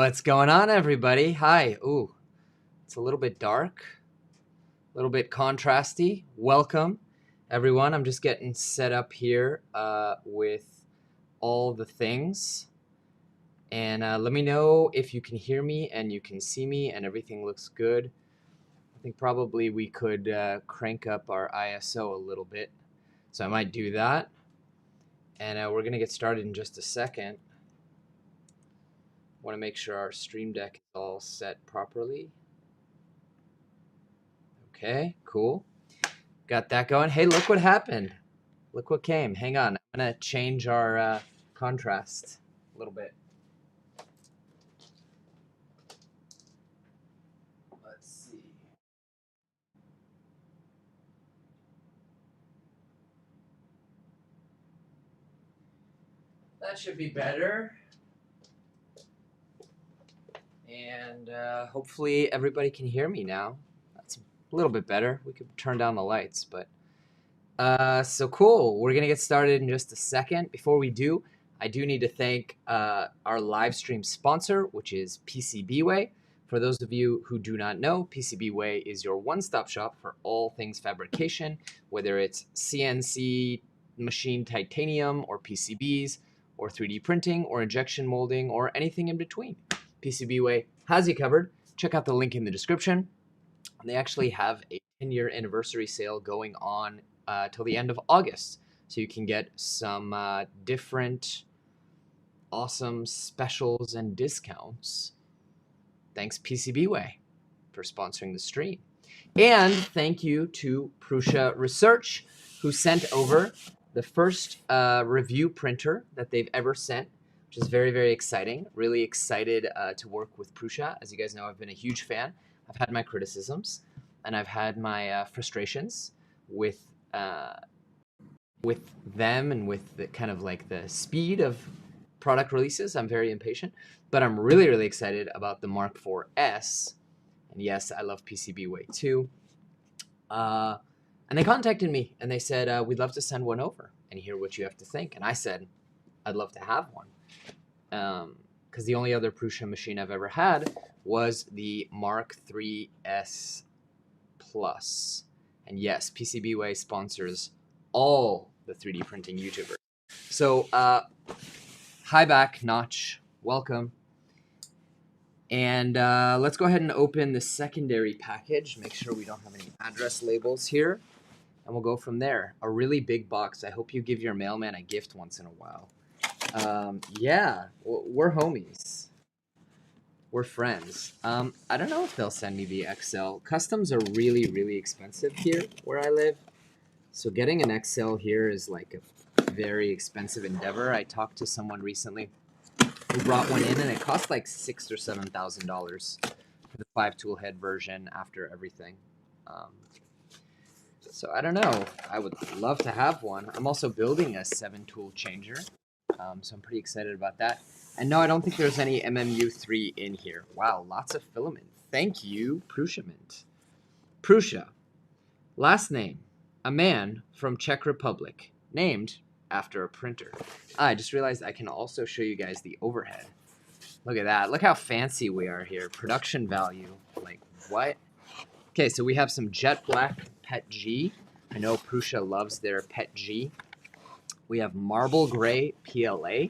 What's going on, everybody? Hi. Ooh, it's a little bit dark, a little bit contrasty. Welcome, everyone. I'm just getting set up here with all the things. And let me know if you can hear me and you can see me and everything looks good. I think probably we could crank up our ISO a little bit. So I might do that. And we're going to get started in just a second. Want to make sure our stream deck is all set properly. Okay, cool. Got that going. Hey, look what happened. Look what came. Hang on. I'm going to change our contrast a little bit. Let's see. That should be better. And hopefully everybody can hear me now. That's a little bit better. We could turn down the lights, but so cool. We're going to get started in just a second. Before we do, I do need to thank our live stream sponsor, which is PCBWay. For those of you who do not know, PCBWay is your one-stop shop for all things fabrication, whether it's CNC machine titanium or PCBs or 3D printing or injection molding or anything in between. PCBWay has you covered. Check out the link in the description. And they actually have a 10-year anniversary sale going on till the end of August. So you can get some different awesome specials and discounts. Thanks PCBWay for sponsoring the stream. And thank you to Prusa Research, who sent over the first review printer that they've ever sent, which is very, very exciting. Really excited to work with Prusa. As you guys know, I've been a huge fan. I've had my criticisms, and I've had my frustrations with them and with the kind of like the speed of product releases. I'm very impatient, but I'm really, really excited about the MK4S. And yes, I love PCBWay too. And they contacted me and they said, we'd love to send one over and hear what you have to think. And I said, I'd love to have one. Because the only other Prusa machine I've ever had was the MK3S Plus. And yes, PCBWay sponsors all the 3D printing YouTubers. So, hi back, Notch. Welcome. And let's go ahead and open the secondary package. Make sure we don't have any address labels here. And we'll go from there. A really big box. I hope you give your mailman a gift once in a while. Yeah, we're homies. We're friends. I don't know if they'll send me the XL. Customs are really, really expensive here where I live. So getting an XL here is like a very expensive endeavor. I talked to someone recently who brought one in, and it cost like $6,000 or $7,000 for the 5-tool head version after everything. So I don't know. I would love to have one. I'm also building a 7-tool changer, so I'm pretty excited about that. And no, I don't think there's any MMU3 in here. Wow, lots of filament. Thank you, Prusa Mint. Prusa. Last name, a man from Czech Republic, named after a printer. I just realized I can also show you guys the overhead. Look at that. Look how fancy we are here. Production value. Like, what? Okay, so we have some jet black PET G. I know Prusa loves their PET G. We have marble gray PLA.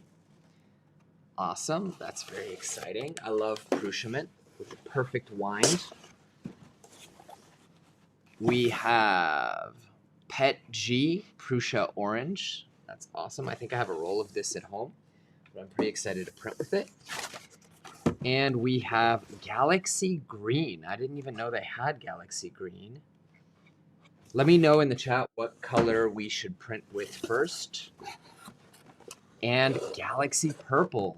Awesome. That's very exciting. I love Prusa Mint with the perfect wind. We have PET G Prusa Orange. That's awesome. I think I have a roll of this at home, but I'm pretty excited to print with it. And we have Galaxy Green. I didn't even know they had Galaxy Green. Let me know in the chat what color we should print with first. And Galaxy Purple.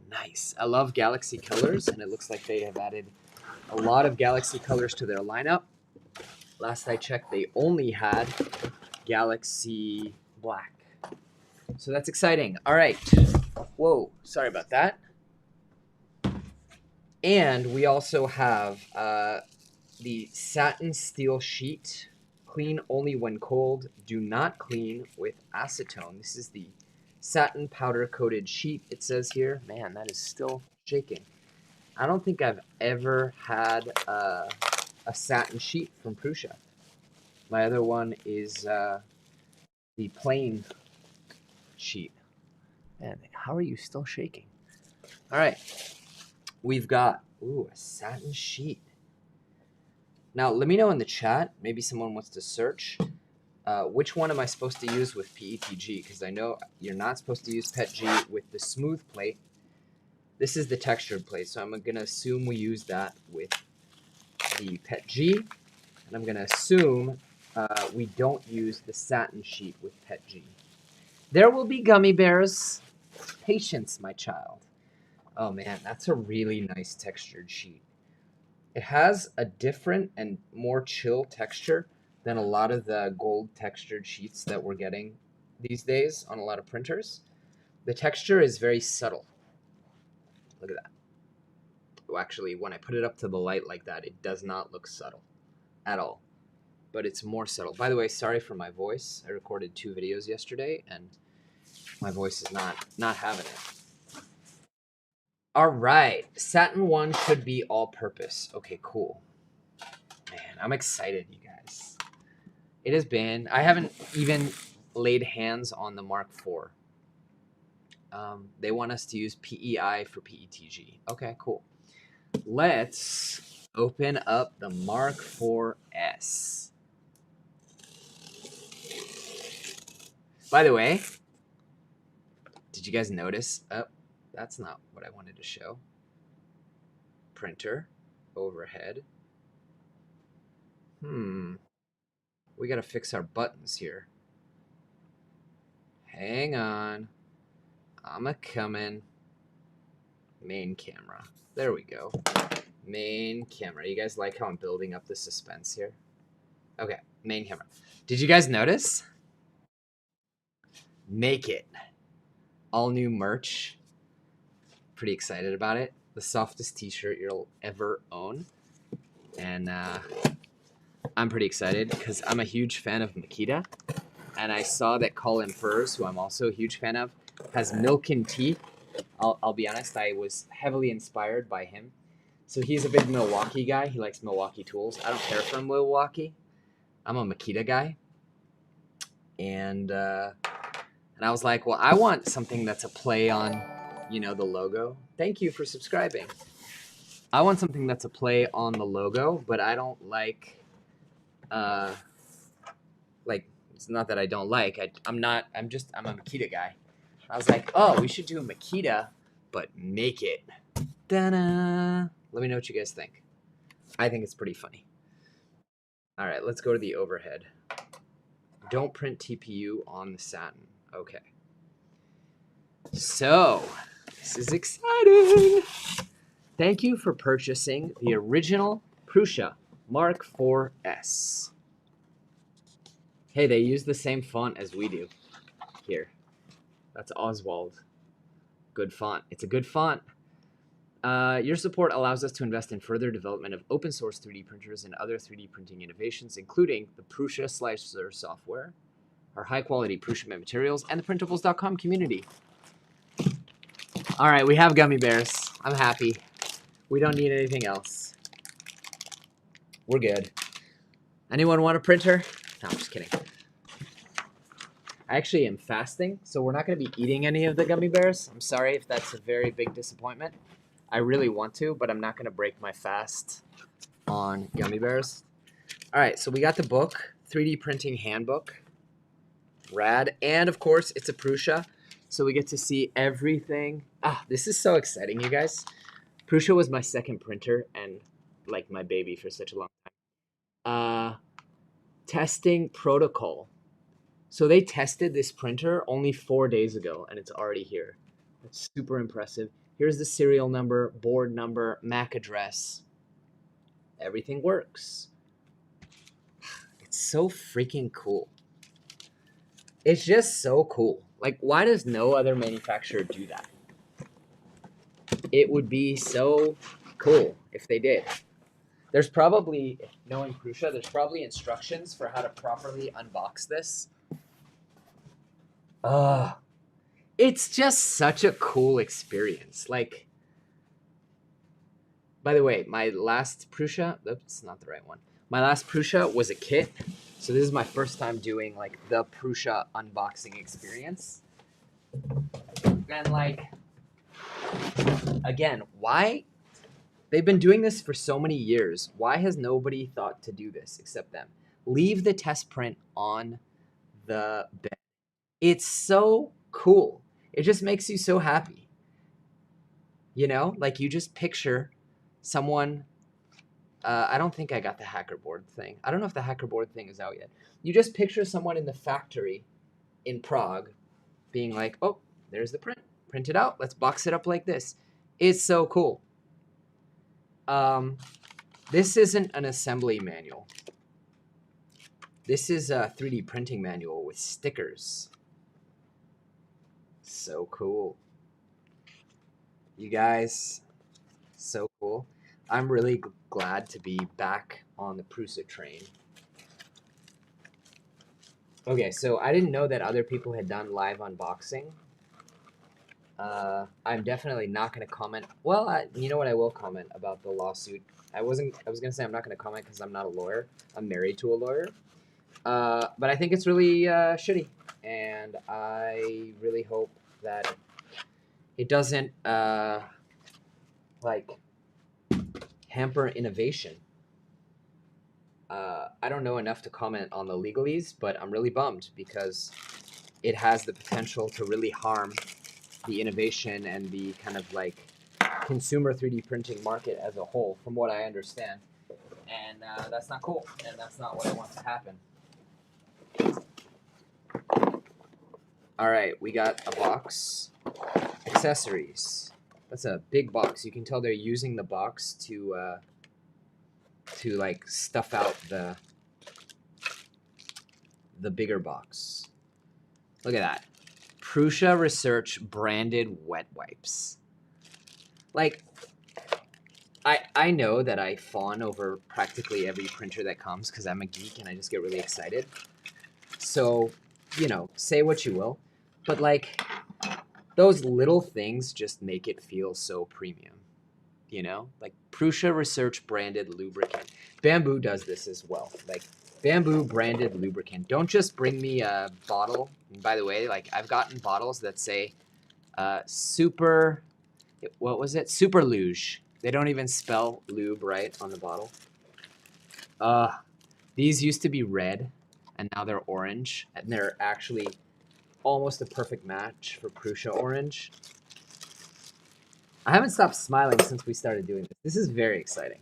Nice. I love Galaxy colors, and it looks like they have added a lot of Galaxy colors to their lineup. Last I checked, they only had Galaxy Black. So that's exciting. All right. Whoa, sorry about that. And we also have the satin steel sheet. Clean only when cold. Do not clean with acetone. This is the satin powder coated sheet, it says here. Man, that is still shaking. I don't think I've ever had a satin sheet from Prusa. My other one is the plain sheet. Man, how are you still shaking? All right, we've got, ooh, a satin sheet. Now, let me know in the chat, maybe someone wants to search, which one am I supposed to use with PETG? Because I know you're not supposed to use PETG with the smooth plate. This is the textured plate, so I'm going to assume we use that with the PETG. And I'm going to assume we don't use the satin sheet with PETG. There will be gummy bears. Patience, my child. Oh man, that's a really nice textured sheet. It has a different and more chill texture than a lot of the gold textured sheets that we're getting these days on a lot of printers. The texture is very subtle. Look at that. Well, actually, when I put it up to the light like that, it does not look subtle at all. But it's more subtle. By the way, sorry for my voice. I recorded 2 videos yesterday, and my voice is not having it. All right, satin 1 should be all-purpose. Okay, cool. Man, I'm excited, you guys. It has been. I haven't even laid hands on the Mark IV. They want us to use PEI for PETG. Okay, cool. Let's open up the Mark IV-S. By the way, did you guys notice? Oh, that's not what I wanted to show. Printer, overhead. We gotta fix our buttons here. Hang on. I'm a coming. Main camera. There we go. Main camera. You guys like how I'm building up the suspense here? Okay, main camera. Did you guys notice? Make it. All new merch. Pretty excited about it. The softest t-shirt you'll ever own. And I'm pretty excited because I'm a huge fan of Makita. And I saw that Colin Furs, who I'm also a huge fan of, has Milk and Tea. I'll be honest, I was heavily inspired by him. So he's a big Milwaukee guy. He likes Milwaukee tools. I don't care for Milwaukee. I'm a Makita guy. And I was like, well, I want something that's a play on, you know, the logo. Thank you for subscribing. I want something that's a play on the logo, but I don't like, it's not that I don't like. I'm a Makita guy. I was like, oh, we should do a Makita, but make it. Ta-da! Let me know what you guys think. I think it's pretty funny. All right, let's go to the overhead. Don't print TPU on the satin. Okay. So, this is exciting. Thank you for purchasing the original Prusa Mark IV-S. Hey, they use the same font as we do here. That's Oswald. Good font. It's a good font. Your support allows us to invest in further development of open source 3D printers and other 3D printing innovations, including the Prusa Slicer software, our high-quality Prusa materials, and the printables.com community. All right, we have gummy bears. I'm happy. We don't need anything else. We're good. Anyone want a printer? No, I'm just kidding. I actually am fasting, so we're not going to be eating any of the gummy bears. I'm sorry if that's a very big disappointment. I really want to, but I'm not going to break my fast on gummy bears. All right, so we got the book, 3D Printing Handbook. Rad. And, of course, it's a Prusa, so we get to see everything. Ah, this is so exciting, you guys. Prusa was my second printer and, like, my baby for such a long time. Testing protocol. So they tested this printer only 4 days ago, and it's already here. That's super impressive. Here's the serial number, board number, MAC address. Everything works. It's so freaking cool. It's just so cool. Like, why does no other manufacturer do that? It would be so cool if they did. There's probably, knowing Prusa, there's probably instructions for how to properly unbox this. It's just such a cool experience. Like, By the way, my last Prusa, that's not the right one. My last Prusa was a kit. So this is my first time doing like the Prusa unboxing experience. And like, again, why? They've been doing this for so many years. Why has nobody thought to do this except them? Leave the test print on the bed. It's so cool. It just makes you so happy. You know, like you just picture someone. I don't think I got the hacker board thing. I don't know if the hacker board thing is out yet. You just picture someone in the factory in Prague being like, oh, there's the print. Print it out. Let's box it up like this. It's so cool. This isn't an assembly manual. This is a 3D printing manual with stickers. So cool. You guys, so cool. I'm really glad to be back on the Prusa train. Okay, so I didn't know that other people had done live unboxing. I'm definitely not going to comment. Well, you know what? I will comment about the lawsuit. I was going to say I'm not going to comment because I'm not a lawyer. I'm married to a lawyer. But I think it's really shitty. And I really hope that it doesn't, like, hamper innovation. I don't know enough to comment on the legalese, but I'm really bummed because it has the potential to really harm the innovation and the kind of like consumer 3D printing market as a whole, from what I understand. And that's not cool, and that's not what I want to happen. All right, we got a box. Accessories. That's a big box. You can tell they're using the box to like stuff out the bigger box. Look at that. Prusa Research branded wet wipes. Like, I know that I fawn over practically every printer that comes because I'm a geek and I just get really excited. So, you know, say what you will. But, like, those little things just make it feel so premium. You know? Like, Prusa Research branded lubricant. Bamboo does this as well. Like, Bamboo branded lubricant. Don't just bring me a bottle. And by the way, like, I've gotten bottles that say super, what was it? Super luge. They don't even spell lube right on the bottle. These used to be red, and now they're orange, and they're actually almost a perfect match for Prusa orange. I haven't stopped smiling since we started doing this. This is very exciting.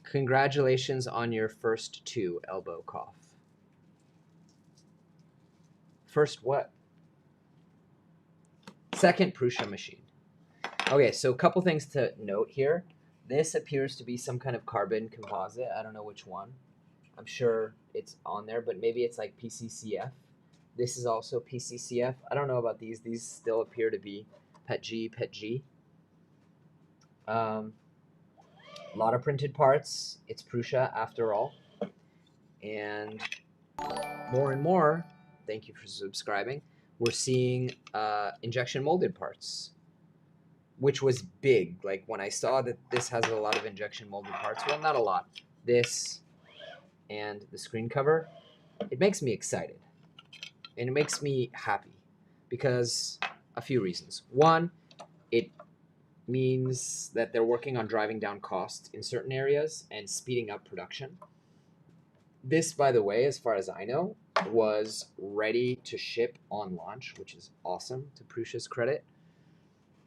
Congratulations on your first 2, elbow cough. First what? Second Prusa machine. Okay, so a couple things to note here. This appears to be some kind of carbon composite. I don't know which one. I'm sure it's on there, but maybe it's like PCCF. This is also PCCF. I don't know about these. These still appear to be PETG. A lot of printed parts. It's Prusa after all. And more, thank you for subscribing, we're seeing injection molded parts, which was big. Like when I saw that this has a lot of injection molded parts, well, not a lot. This and the screen cover, it makes me excited. And it makes me happy because a few reasons. One, it means that they're working on driving down costs in certain areas and speeding up production. This, by the way, as far as I know, was ready to ship on launch, which is awesome, to Prusa's credit.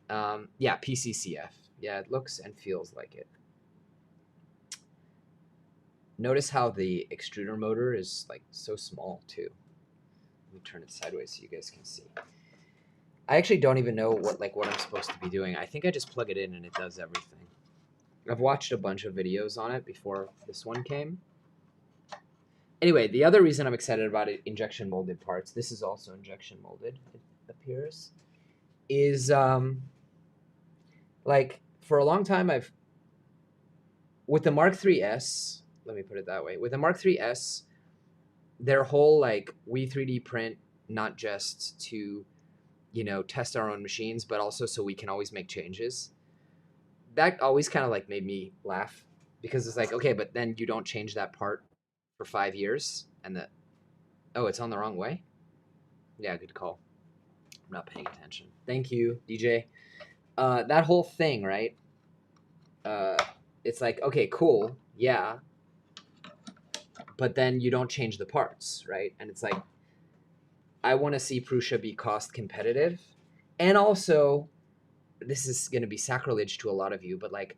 Yeah, PCCF. Yeah, it looks and feels like it. Notice how the extruder motor is like so small too. Let me turn it sideways so you guys can see. I actually don't even know what I'm supposed to be doing. I think I just plug it in and it does everything. I've watched a bunch of videos on it before this one came. Anyway, the other reason I'm excited about it, injection molded parts, this is also injection molded, it appears, is like for a long time with the Mark 3S, let me put it that way, with the Mark 3S, their whole like we 3D print not just to, you know, test our own machines, but also so we can always make changes. That always kind of like made me laugh, because it's like, okay, but then you don't change that part for 5 years, and the, oh, it's on the wrong way. Yeah, good call. I'm not paying attention. Thank you, DJ. That whole thing, right? Uh, it's like, okay, cool, yeah, but then you don't change the parts, right? And it's like, I want to see Prusa be cost competitive, and also, this is going to be sacrilege to a lot of you, but like,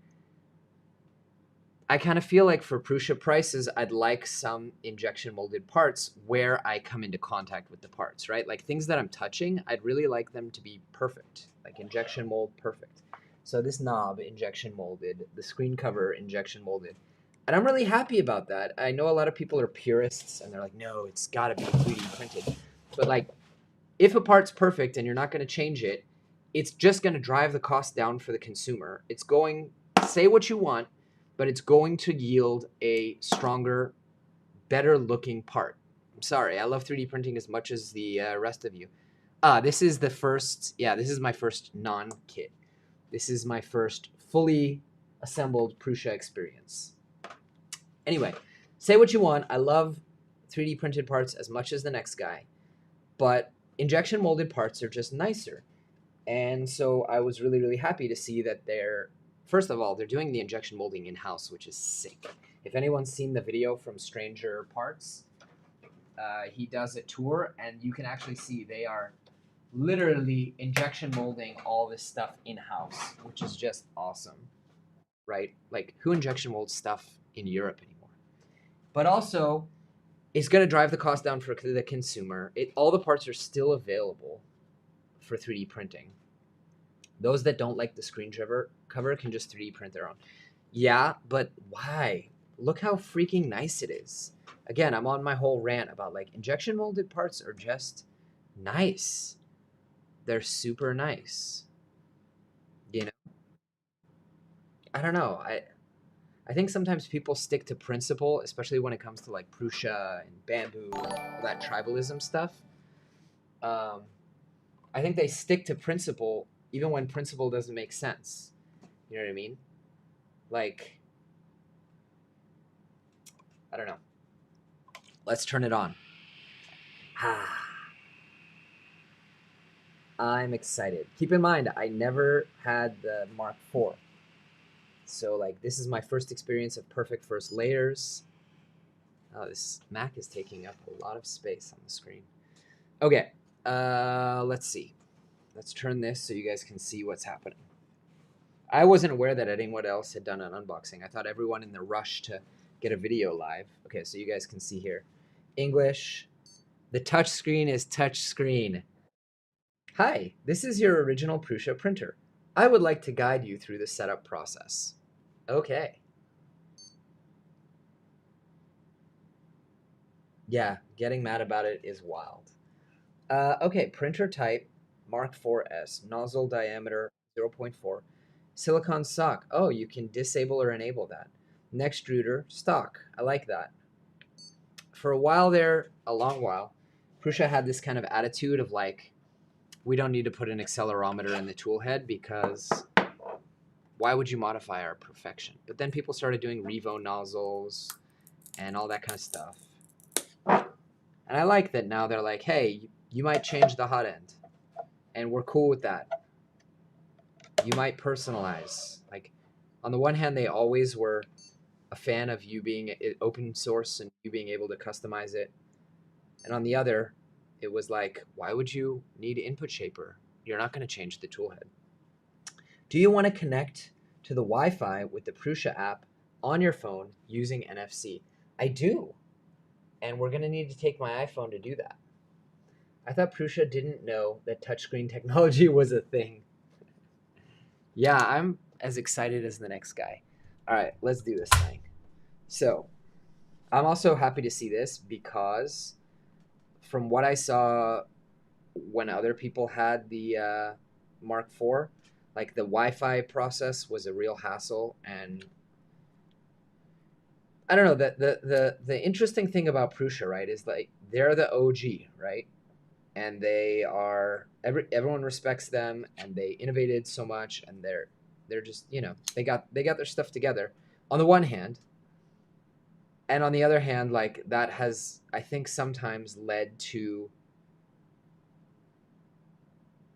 I kind of feel like for Prusa prices, I'd like some injection molded parts where I come into contact with the parts, right? Like things that I'm touching, I'd really like them to be perfect, like injection mold perfect. So this knob injection molded, the screen cover injection molded. And I'm really happy about that. I know a lot of people are purists and they're like, no, it's got to be 3D printed. But like, if a part's perfect and you're not going to change it, it's just going to drive the cost down for the consumer. It's going, say what you want, but it's going to yield a stronger, better looking part. I'm sorry, I love 3D printing as much as the rest of you. This is the first, yeah, this is my first non-kit. This is my first fully assembled Prusa experience. Anyway, say what you want. I love 3D printed parts as much as the next guy, but injection molded parts are just nicer. And so I was really, really happy to see that they're, first of all, they're doing the injection molding in-house, which is sick. If anyone's seen the video from Stranger Parts, he does a tour, and you can actually see they are literally injection molding all this stuff in-house, which is just awesome, right? Like, who injection molds stuff in Europe anymore? But also, it's going to drive the cost down for the consumer. All the parts are still available for 3D printing. Those that don't like the screen cover can just 3D print their own. Yeah, but why? Look how freaking nice it is. Again, I'm on my whole rant about like injection molded parts are just nice. They're super nice. You know? I don't know. I think sometimes people stick to principle, especially when it comes to like Prusa and bamboo, all that tribalism stuff. I think they stick to principle even when principle doesn't make sense. You know what I mean? Like, I don't know. Let's turn it on. I'm excited. Keep in mind, I never had the Mark IV. So, like, this is my first experience of perfect first layers. Oh, this Mac is taking up a lot of space on the screen. Okay, let's see. Let's turn this so you guys can see what's happening. I wasn't aware that anyone else had done an unboxing. I thought everyone in the rush to get a video live. Okay, so you guys can see here. English. The touch screen is touch screen. Hi, this is your original Prusa printer. I would like to guide you through the setup process. Okay. Yeah, getting mad about it is wild. Okay, printer type, Mark 4S, nozzle diameter 0.4, silicon stock. Oh, you can disable or enable that. Next extruder, stock. I like that. For a while there, a long while, Prusa had this kind of attitude of like, we don't need to put an accelerometer in the tool head because why would you modify our perfection? But then people started doing Revo nozzles and all that kind of stuff. And I like that now they're like, hey, you might change the hot end. And we're cool with that. You might personalize. Like, on the one hand, they always were a fan of you being open source and you being able to customize it. And on the other, it was like, why would you need input shaper? You're not going to change the toolhead. Do you want to connect to the Wi-Fi with the Prusa app on your phone using NFC? I do. And we're going to need to take my iPhone to do that. I thought Prusa didn't know that touchscreen technology was a thing. Yeah, I'm as excited as the next guy. All right, let's do this thing. So, I'm also happy to see this because from what I saw when other people had the Mark IV, like the Wi-Fi process was a real hassle, and I don't know, the interesting thing about Prusa, right, is like they're the OG, right? and they are everyone respects them, and they innovated so much, and they're just, they got their stuff together on the one hand, and on the other hand, like, that has, I think, sometimes led to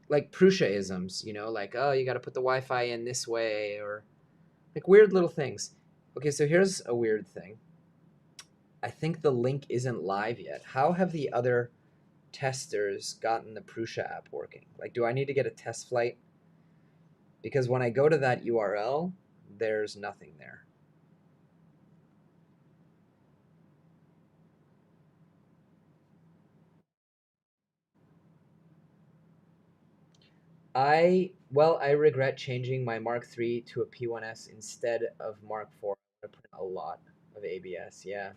like Prusa-isms, like, oh, you got to put the Wi-Fi in this way, or like weird little things. Okay, so here's a weird thing. I think the link isn't live yet. How have the other testers gotten the Prusa app working? Like, do I need to get a test flight? Because when I go to that URL, there's nothing there. I regret changing my Mark III to a P1S instead of Mark IV. I put a lot of ABS. Yeah.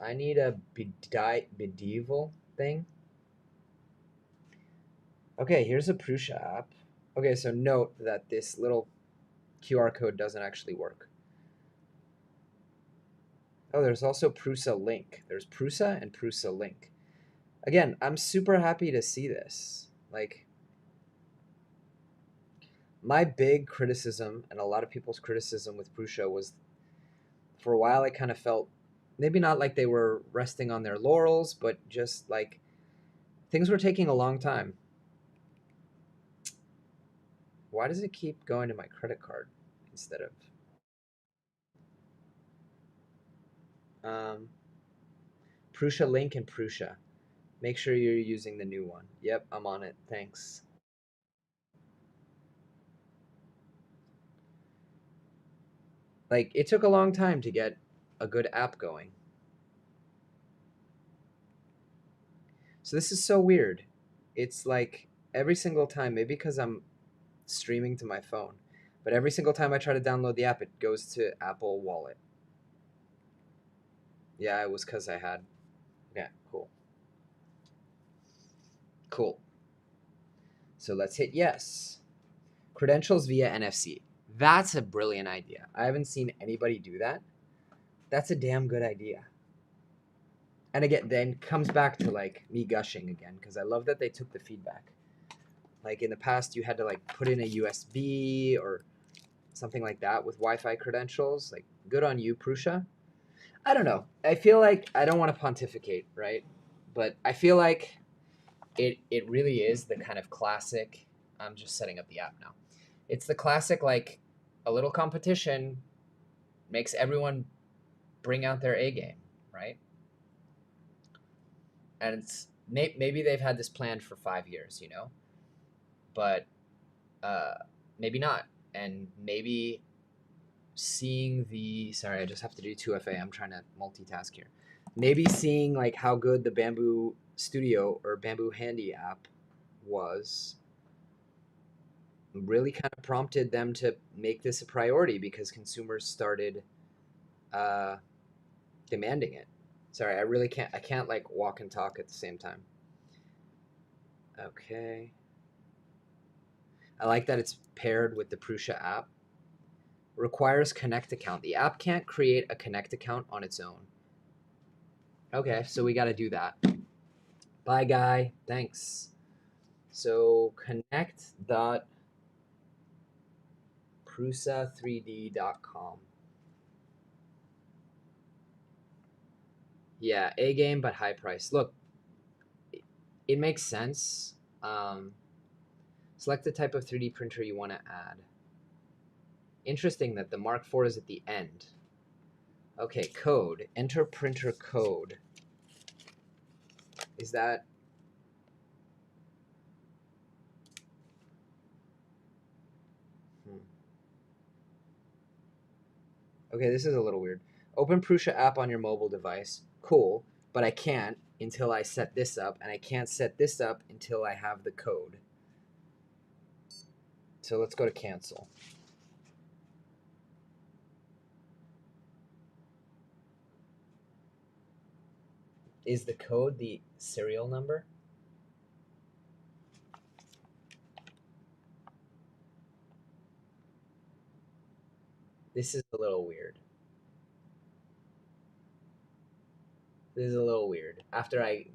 I need a medieval thing. Okay, here's a Prusa app. Okay, so note that this little QR code doesn't actually work. Oh, there's also Prusa Link. There's Prusa and Prusa Link. Again, I'm super happy to see this. Like, my big criticism, and a lot of people's criticism with Prusa, was for a while I kind of felt maybe not like they were resting on their laurels, but just like things were taking a long time. Why does it keep going to my credit card instead of Prusa Link and Prusa? Make sure you're using the new one. Yep, I'm on it. Thanks. Like, it took a long time to get a good app going. So this is so weird. It's like every single time, maybe because I'm streaming to my phone, but every single time I try to download the app, it goes to Apple Wallet. Yeah, it was because I had. Yeah, cool. Cool. So let's hit yes. Credentials via NFC. That's a brilliant idea. I haven't seen anybody do that. That's a damn good idea. And again, then comes back to like me gushing again, because I love that they took the feedback. Like in the past, you had to like put in a USB or something like that with Wi-Fi credentials. Like, good on you, Prusa. I don't know. I feel like I don't want to pontificate, right? But I feel like it really is the kind of classic. I'm just setting up the app now. It's the classic, like, a little competition makes everyone bring out their A game, right? And it's maybe they've had this planned for 5 years, but maybe not. And maybe seeing the sorry, I just have to do 2FA. I'm trying to multitask here. Maybe seeing like how good the Bamboo Studio or Bamboo Handy app was really kind of prompted them to make this a priority, because consumers started uh, demanding it. Sorry, I can't like walk and talk at the same time. Okay. I like that it's paired with the Prusa app. Requires Connect account. The app can't create a Connect account on its own. Okay, so we got to do that. Bye, guy. Thanks. So connect.prusa3d.com. Yeah, A game, but high price. Look, it makes sense. Select the type of 3D printer you want to add. Interesting that the Mark IV is at the end. Okay, code. Enter printer code. Is that... Okay, this is a little weird. Open Prusa app on your mobile device. Cool, but I can't until I set this up, and I can't set this up until I have the code. So let's go to cancel. Is the code the serial number? This is a little weird. This is a little weird. After I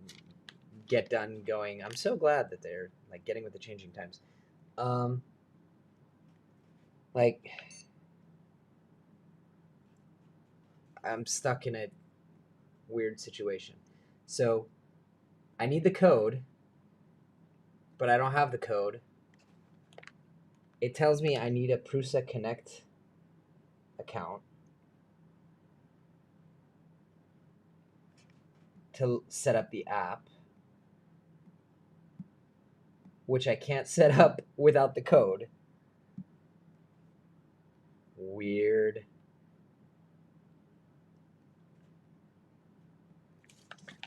get done going, I'm so glad that they're like getting with the changing times. Like I'm stuck in a weird situation. So I need the code, but I don't have the code. It tells me I need a Prusa Connect account to set up the app, which I can't set up without the code. Weird.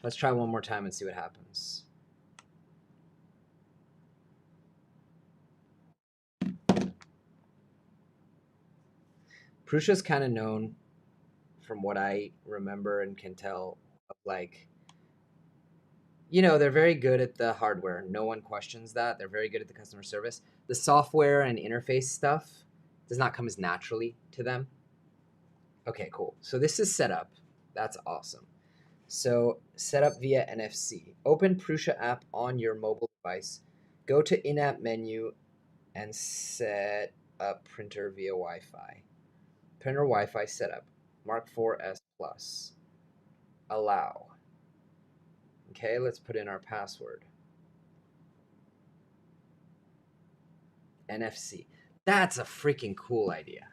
Let's try one more time and see what happens. Prusa's kind of known, from what I remember and can tell, of like, you know, they're very good at the hardware. No one questions that. They're very good at the customer service. The software and interface stuff does not come as naturally to them. Okay, cool. So this is set up. That's awesome. So set up via NFC. Open Prusa app on your mobile device. Go to in-app menu and set up printer via Wi-Fi. Printer Wi-Fi setup. MK4S Plus. Allow. Okay, let's put in our password. NFC. That's a freaking cool idea.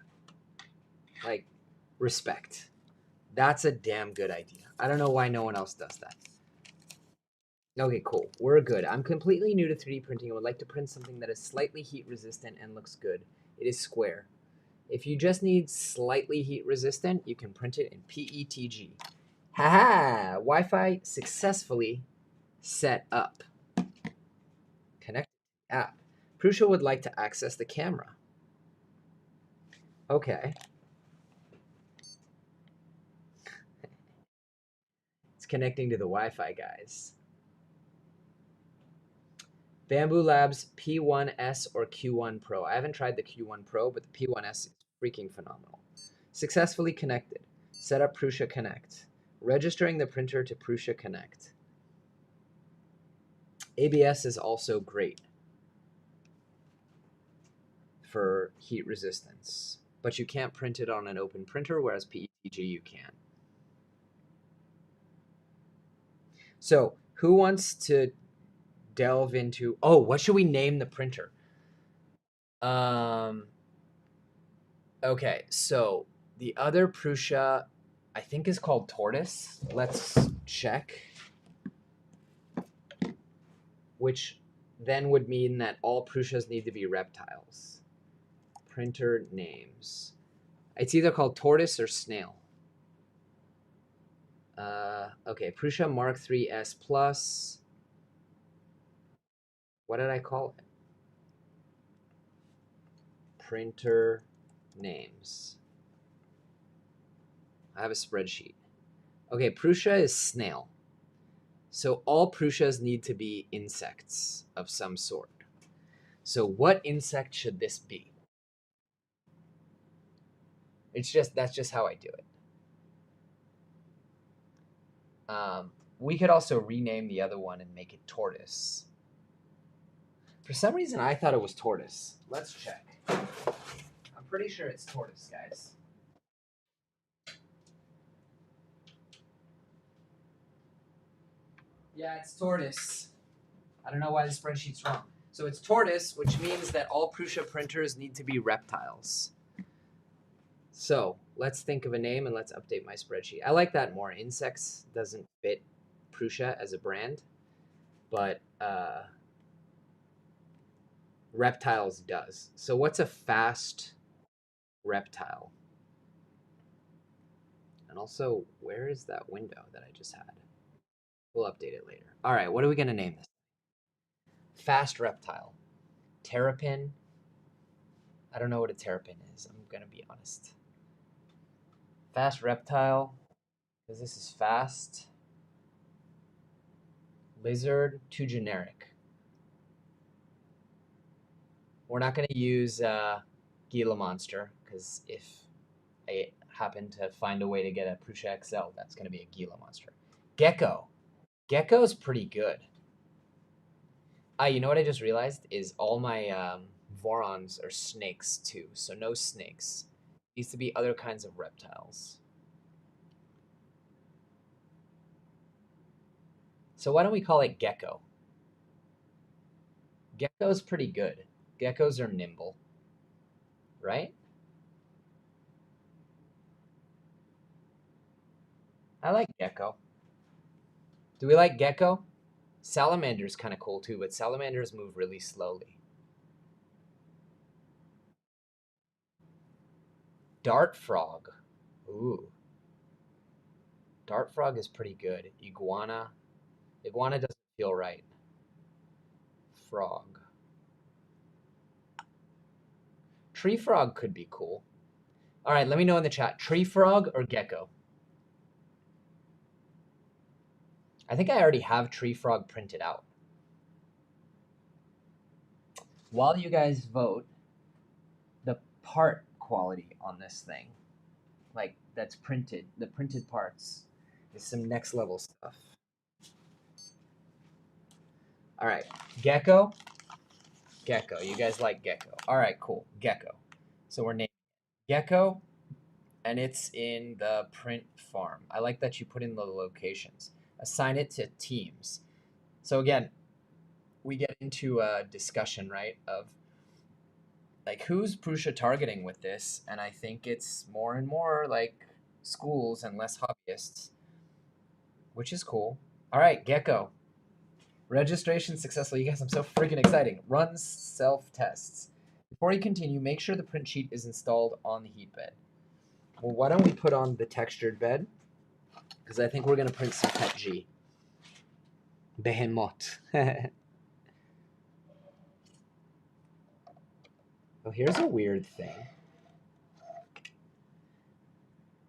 Like, respect. That's a damn good idea. I don't know why no one else does that. Okay, cool. We're good. I'm completely new to 3D printing and would like to print something that is slightly heat resistant and looks good. It is square. If you just need slightly heat resistant, you can print it in PETG. Haha! Wi-Fi successfully set up. Connect app. Prusa would like to access the camera. Okay. It's connecting to the Wi-Fi, guys. Bamboo Labs P1S or Q1 Pro. I haven't tried the Q1 Pro, but the P1S is freaking phenomenal. Successfully connected. Set up Prusa Connect. Registering the printer to Prusa Connect. ABS is also great for heat resistance, but you can't print it on an open printer, whereas PETG you can. So who wants to delve into, oh, what should we name the printer? Okay, so the other Prusa, I think, is called Tortoise. Let's check. Which then would mean that all Prusas need to be reptiles. Printer names. It's either called Tortoise or Snail. Okay, Prusa Mark 3S Plus. What did I call it? Printer names. I have a spreadsheet. Okay, Prusa is snail. So all Prusas need to be insects of some sort. So what insect should this be? That's just how I do it. We could also rename the other one and make it tortoise. For some reason, I thought it was tortoise. Let's check. I'm pretty sure it's tortoise, guys. Yeah, it's tortoise. I don't know why the spreadsheet's wrong. So it's tortoise, which means that all Prusa printers need to be reptiles. So let's think of a name and let's update my spreadsheet. I like that more. Insects doesn't fit Prusa as a brand, but reptiles does. So what's a fast reptile? And also, where is that window that I just had? We'll update it later. All right, what are we going to name this? Fast reptile. Terrapin. I don't know what a terrapin is. I'm going to be honest. Fast reptile, because this is fast. Lizard, too generic. We're not going to use Gila Monster, because if I happen to find a way to get a Prusa XL, that's going to be a Gila Monster. Gecko. Gecko's pretty good. You know what I just realized is all my vorons are snakes too, so no snakes. Needs to be other kinds of reptiles. So why don't we call it gecko? Gecko's pretty good. Geckos are nimble, right? I like gecko. Do we like gecko? Salamander's kind of cool too, but salamanders move really slowly. Dart frog. Ooh. Dart frog is pretty good. Iguana. Iguana doesn't feel right. Frog. Tree frog could be cool. All right, let me know in the chat. Tree frog or gecko? I think I already have tree frog printed out. While you guys vote, the part quality on this thing, like that's printed, the printed parts, is some next level stuff. All right, gecko. Gecko. You guys like gecko? All right, cool. Gecko. So we're naming gecko, and it's in the print farm. I like that you put in the locations. Assign it to teams. So again, we get into a discussion, right, of like who's Prusa targeting with this, and I think it's more and more like schools and less hobbyists, which is cool. All right, gecko. Registration successful. You guys, I'm so freaking exciting. Runs self-tests. Before you continue, make sure the print sheet is installed on the heat bed. Well, why don't we put on the textured bed? Because I think we're going to print some pet G. Behemoth. Oh, here's a weird thing.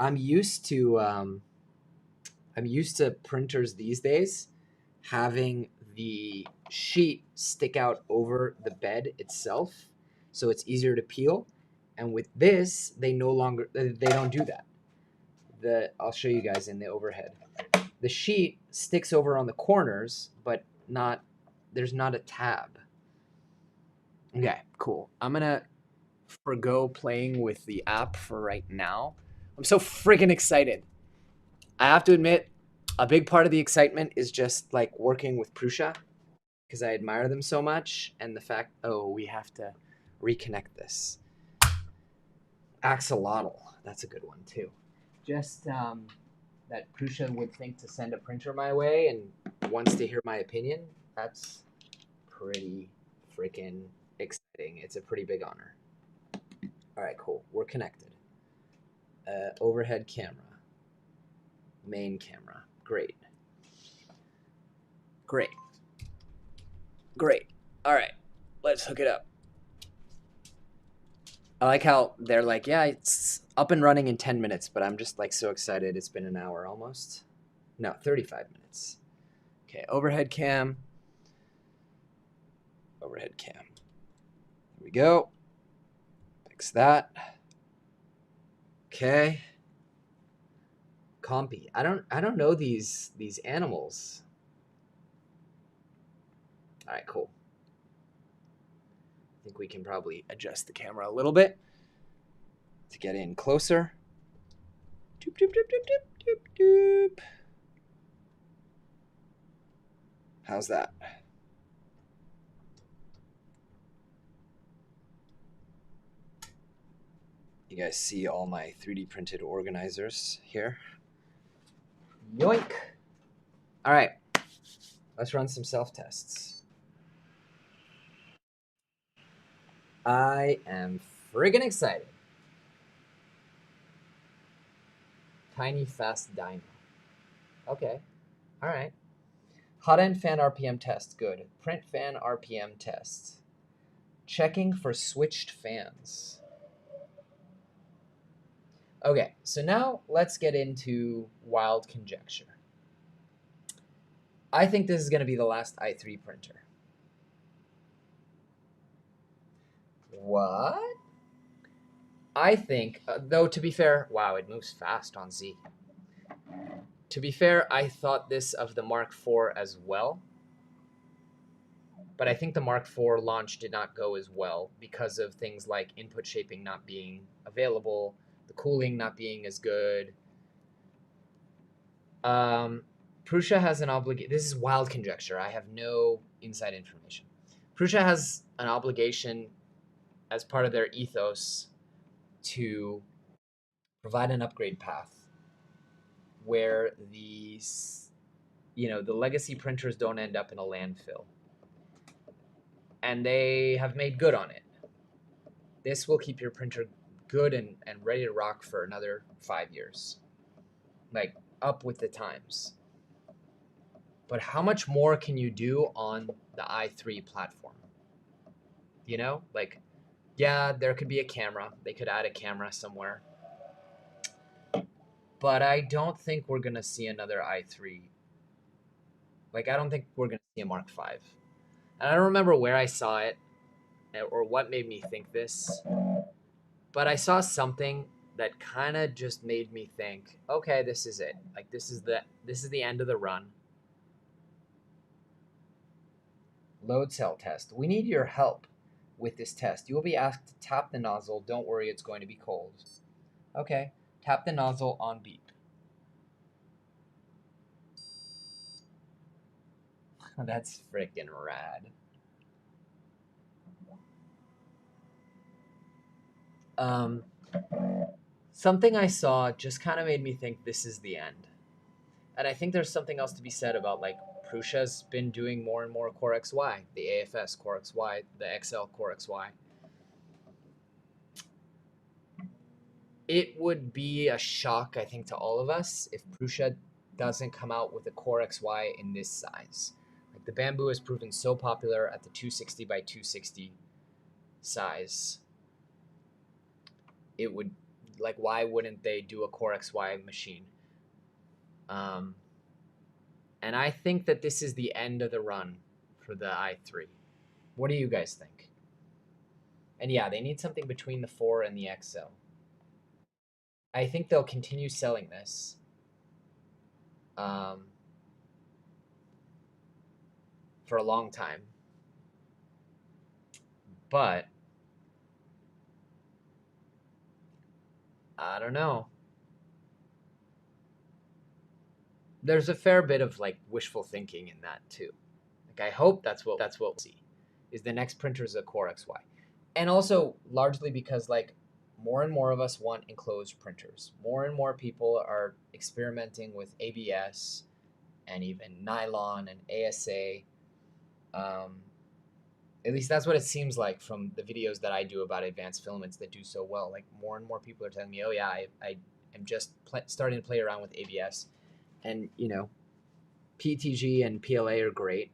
I'm used to printers these days having the sheet stick out over the bed itself, so it's easier to peel. And with this, they don't do that. I'll show you guys in the overhead. The sheet sticks over on the corners, but there's not a tab. Okay, cool. I'm gonna forgo playing with the app for right now. I'm so freaking excited. I have to admit, a big part of the excitement is just like working with Prusa, because I admire them so much, and the fact, we have to reconnect this. Axolotl, that's a good one too. Just that Prusa would think to send a printer my way and wants to hear my opinion, that's pretty freaking exciting. It's a pretty big honor. All right, cool. We're connected. Overhead camera. Main camera. Great. Great. Great. All right, let's hook it up. I like how they're like, yeah, it's up and running in 10 minutes, but I'm just like so excited. It's been an hour almost. No, 35 minutes. Okay, overhead cam. Overhead cam. There we go. Fix that. Okay. Compy. I don't know these animals. All right, cool. I think we can probably adjust the camera a little bit to get in closer. Doop, doop, doop, doop, doop, doop, doop. How's that? You guys see all my 3D printed organizers here? Yoink! All right, let's run some self-tests. I am friggin' excited. Tiny fast dyno. Okay, all right. Hot end fan RPM test, good. Print fan RPM test. Checking for switched fans. Okay, so now let's get into wild conjecture. I think this is going to be the last i3 printer. What? I think, though to be fair, wow, it moves fast on Z. To be fair, I thought this of the Mark IV as well, but I think the Mark IV launch did not go as well because of things like input shaping not being available, the cooling not being as good. Prusa has an obligation. This is wild conjecture. I have no inside information. Prusa has an obligation as part of their ethos to provide an upgrade path where these, the legacy printers don't end up in a landfill. And they have made good on it. This will keep your printer good and ready to rock for another 5 years. Like, up with the times. But how much more can you do on the i3 platform? Like, yeah, there could be a camera. They could add a camera somewhere. But I don't think we're going to see another i3. Like, I don't think we're going to see a Mark V. And I don't remember where I saw it or what made me think this. But I saw something that kind of just made me think, okay, this is it. Like, this is the end of the run. Load cell test. We need your help with this test. You will be asked to tap the nozzle. Don't worry, it's going to be cold. Okay, tap the nozzle on beep. That's freaking rad. Something I saw just kind of made me think this is the end. And I think there's something else to be said about, like, Prusa's been doing more and more Core XY, the AFS Core XY, the XL Core XY. It would be a shock, I think, to all of us if Prusa doesn't come out with a Core XY in this size. Like, the Bamboo has proven so popular at the 260 by 260 size. It would, like, why wouldn't they do a Core XY machine? And I think that this is the end of the run for the i3. What do you guys think? And yeah, they need something between the 4 and the XL. I think they'll continue selling this. For a long time. But I don't know. There's a fair bit of, like, wishful thinking in that too. Like, I hope that's what we'll see, is the next printer is a Core XY. And also largely because, like, more and more of us want enclosed printers. More and more people are experimenting with ABS and even nylon and ASA. At least that's what it seems like from the videos that I do about advanced filaments that do so well. Like, more and more people are telling me, oh yeah, I am just starting to play around with ABS. And, PTG and PLA are great,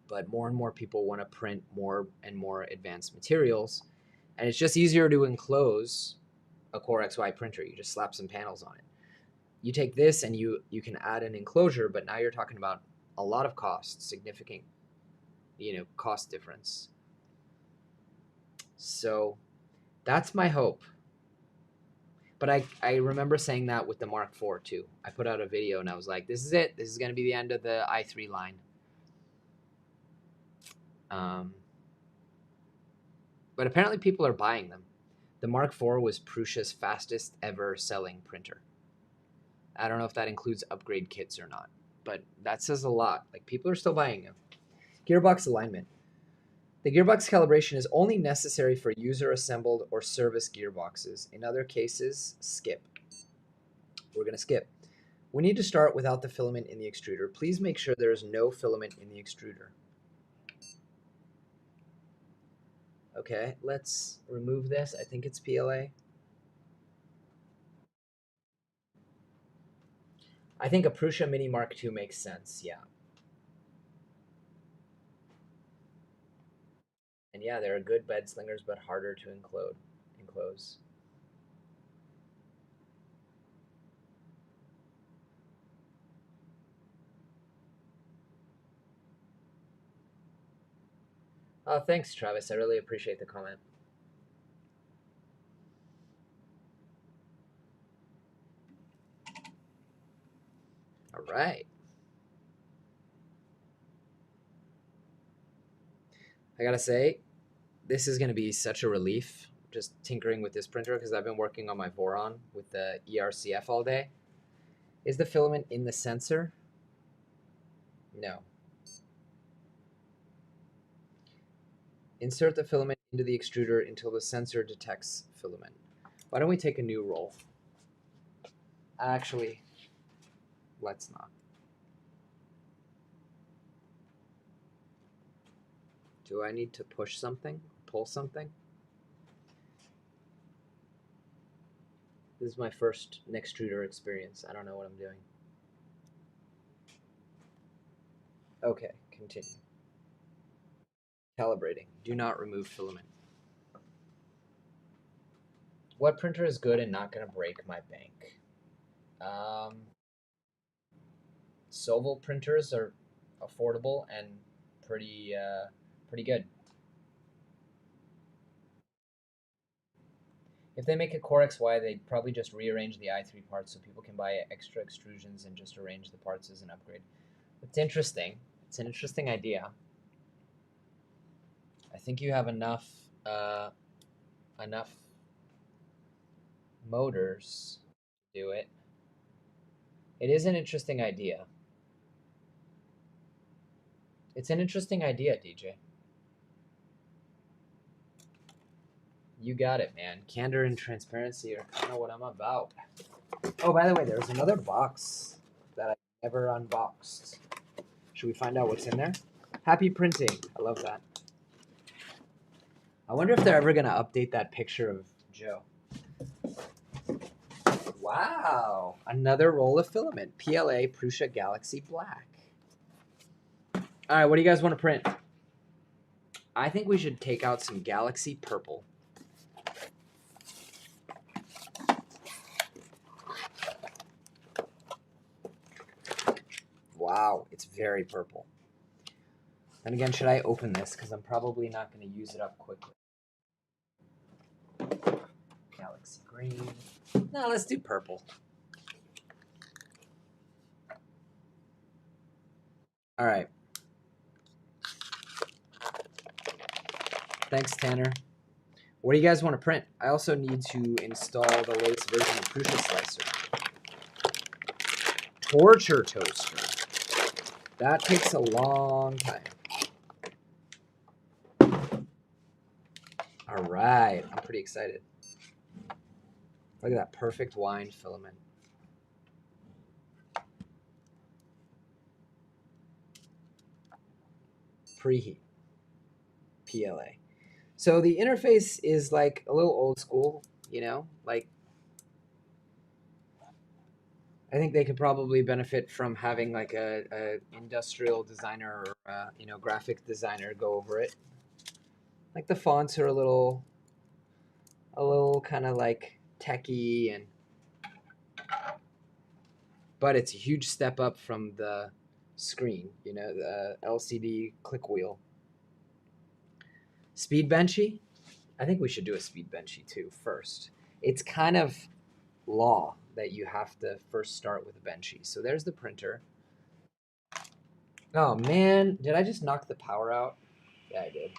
but more and more people want to print more and more advanced materials. And it's just easier to enclose a Core XY printer. You just slap some panels on it. You take this and you can add an enclosure, but now you're talking about a lot of cost, significant, cost difference. So that's my hope. But I remember saying that with the Mark IV too. I put out a video and I was like, this is it. This is going to be the end of the i3 line. But apparently people are buying them. The Mark IV was Prusa's fastest ever selling printer. I don't know if that includes upgrade kits or not, but that says a lot. Like, people are still buying them. Gearbox alignment. The gearbox calibration is only necessary for user-assembled or service gearboxes. In other cases, skip. We're going to skip. We need to start without the filament in the extruder. Please make sure there is no filament in the extruder. Okay, let's remove this. I think it's PLA. I think a Prusa Mini Mark II makes sense, yeah. And yeah, they're good bed slingers, but harder to enclose. Oh, thanks, Travis. I really appreciate the comment. All right. I gotta say, this is gonna be such a relief just tinkering with this printer because I've been working on my Voron with the ERCF all day. Is the filament in the sensor? No. Insert the filament into the extruder until the sensor detects filament. Why don't we take a new roll? Actually, let's not. Do I need to push something? Pull something? This is my first extruder experience. I don't know what I'm doing. Okay, continue. Calibrating. Do not remove filament. What printer is good and not going to break my bank? Soval printers are affordable and pretty good. If they make a Core XY, they'd probably just rearrange the i3 parts so people can buy extra extrusions and just arrange the parts as an upgrade. It's interesting. It's an interesting idea. I think you have enough motors to do it. It is an interesting idea. It's an interesting idea, DJ. You got it, man. Candor and transparency are kind of what I'm about. Oh, by the way, there's another box that I never unboxed. Should we find out what's in there? Happy printing. I love that. I wonder if they're ever going to update that picture of Joe. Wow. Another roll of filament. PLA Prusa Galaxy Black. All right, what do you guys want to print? I think we should take out some Galaxy Purple. Wow, it's very purple. And again, should I open this? Because I'm probably not going to use it up quickly. Galaxy Green. No, let's do purple. All right. Thanks, Tanner. What do you guys want to print? I also need to install the latest version of Prusa Slicer. Torture toaster. That takes a long time. All right, I'm pretty excited. Look at that perfect wine filament. Preheat. PLA. So the interface is like a little old school, you know, like I think they could probably benefit from having like a industrial designer or you know, graphic designer go over it. Like the fonts are a little kind of like techy, and but it's a huge step up from the screen, you know, the LCD click wheel. Speed Benchy? I think we should do a Speed Benchy too first. It's kind of law that you have to first start with a Benchy. So there's the printer. Oh man, did I just knock the power out? Yeah, I did.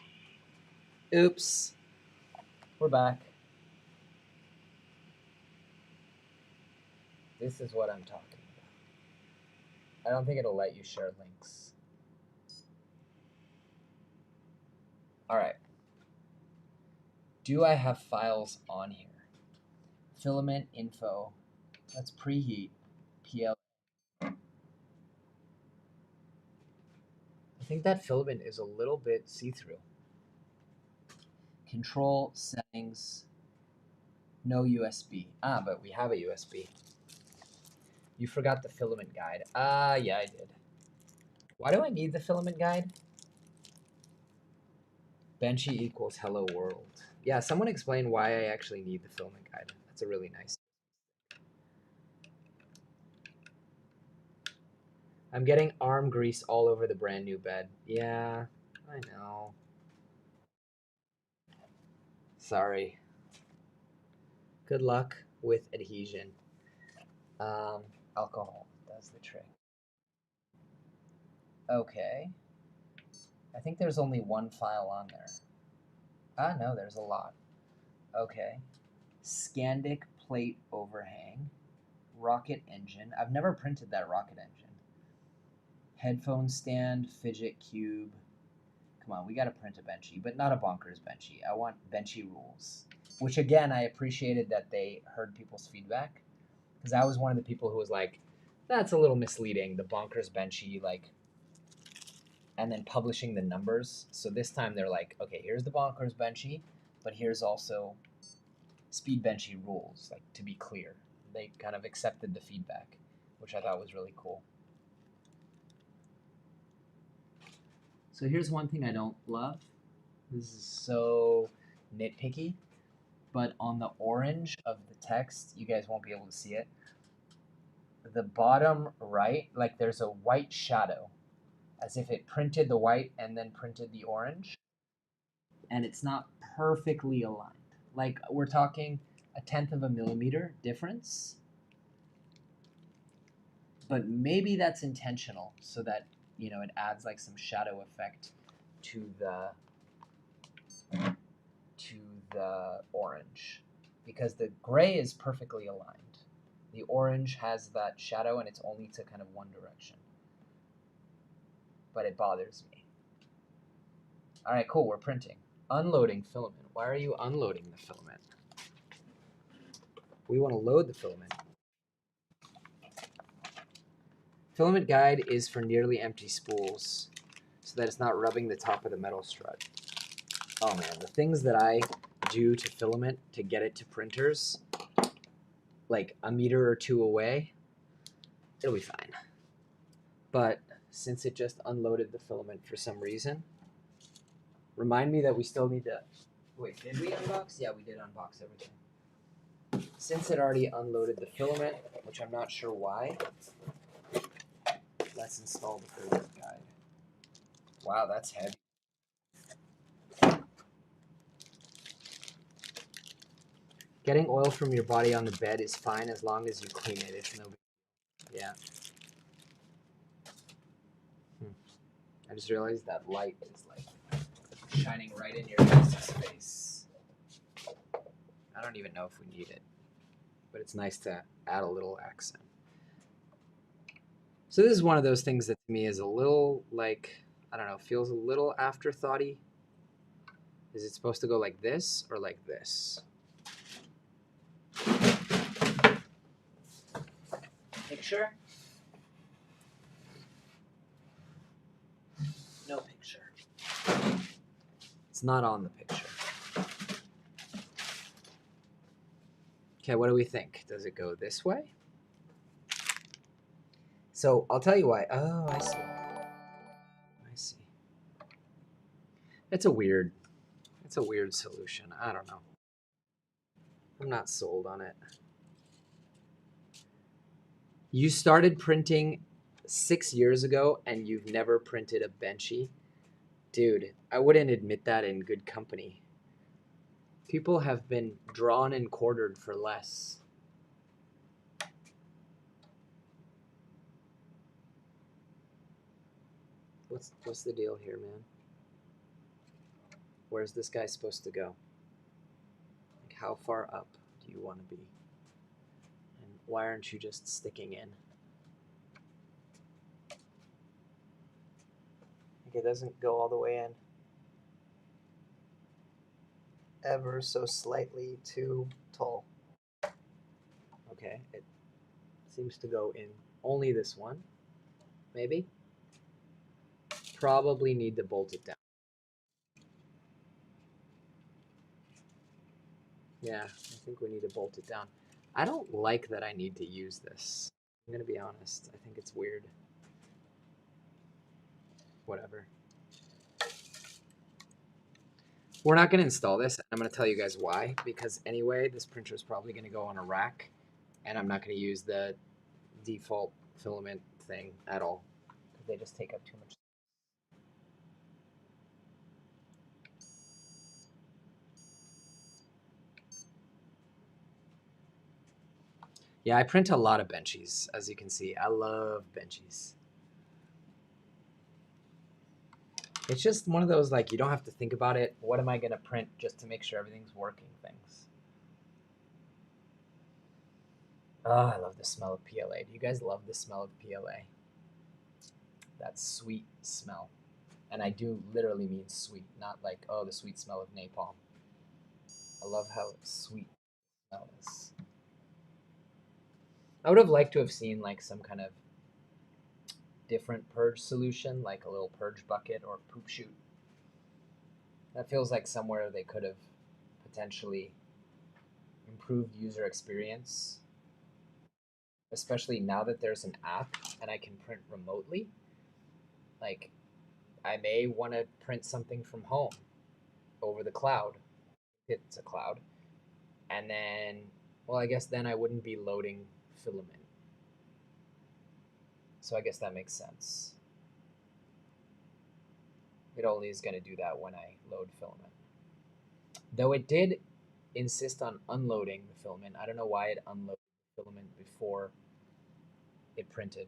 Oops. We're back. This is what I'm talking about. I don't think it'll let you share links. All right. Do I have files on here? Filament info. Let's preheat. PL. I think that filament is a little bit see-through. Control settings. No USB. Ah, but we have a USB. You forgot the filament guide. Ah, yeah, I did. Why do I need the filament guide? Benchy equals hello world. Yeah, someone explain why I actually need the filament guide. That's a really nice. I'm getting arm grease all over the brand new bed. Yeah, I know. Sorry. Good luck with adhesion. Alcohol does the trick. Okay. I think there's only one file on there. Ah, no, there's a lot. Okay. Scandic plate overhang. Rocket engine. I've never printed that rocket engine. Headphone stand, fidget cube. Come on, we gotta print a Benchy, but not a bonkers Benchy. I want Benchy rules. Which again, I appreciated that they heard people's feedback. Because I was one of the people who was like, that's a little misleading, the bonkers Benchy, like, and then publishing the numbers. So this time they're like, okay, here's the bonkers Benchy, but here's also speed Benchy rules, like, to be clear. They kind of accepted the feedback, which I thought was really cool. So here's one thing I don't love. This is so nitpicky, but on the orange of the text, you guys won't be able to see it. The bottom right, like there's a white shadow, as if it printed the white and then printed the orange, and it's not perfectly aligned. Like we're talking 1/10 of a millimeter difference, but maybe that's intentional so that, you know, it adds like some shadow effect to the orange, because the gray is perfectly aligned. The orange has that shadow and it's only to kind of one direction. But it bothers me. All right, cool, we're printing. Unloading filament. Why are you unloading the filament? We want to load the filament. Filament guide is for nearly empty spools so that it's not rubbing the top of the metal strut. Oh man, the things that I do to filament to get it to printers, like a meter or two away, it'll be fine. But since it just unloaded the filament for some reason, remind me that we still need to... Wait, did we unbox? Yeah, we did unbox everything. Since it already unloaded the filament, which I'm not sure why, let's install the filament guide. Wow, that's heavy. Getting oil from your body on the bed is fine as long as you clean it. It's no big deal. Yeah. I just realized that light is like shining right in your guys' face. I don't even know if we need it, but it's nice to add a little accent. So this is one of those things that to me is a little like, I don't know, feels a little afterthoughty. Is it supposed to go like this or like this? Picture? No picture. It's not on the picture. Okay, what do we think? Does it go this way? So I'll tell you why. Oh, I see. I see. It's a weird solution. I don't know. I'm not sold on it. You started printing 6 years ago and you've never printed a Benchy? Dude, I wouldn't admit that in good company. People have been drawn and quartered for less. What's the deal here, man? Where's this guy supposed to go? Like, how far up do you want to be? And why aren't you just sticking in? Like, it doesn't go all the way in. Ever so slightly too tall. Okay, it seems to go in only this one, maybe. Probably need to bolt it down. Yeah, I think we need to bolt it down. I don't like that I need to use this. I'm gonna be honest. I think it's weird. Whatever. We're not gonna install this. I'm gonna tell you guys why. Because anyway, this printer is probably gonna go on a rack, and I'm not gonna use the default filament thing at all because they just take up too much. Yeah, I print a lot of Benchies, as you can see. I love Benchies. It's just one of those, like, you don't have to think about it. What am I going to print just to make sure everything's working things? Oh, I love the smell of PLA. Do you guys love the smell of PLA? That sweet smell. And I do literally mean sweet, not like, oh, the sweet smell of napalm. I love how sweet the smell is. I would have liked to have seen like some kind of different purge solution, like a little purge bucket or poop chute. That feels like somewhere they could have potentially improved user experience, especially now that there's an app and I can print remotely. Like, I may want to print something from home over the cloud. It's a cloud. And then, well, I guess then I wouldn't be loading filament. So I guess that makes sense. It only is going to do that when I load filament. Though it did insist on unloading the filament. I don't know why it unloaded the filament before it printed.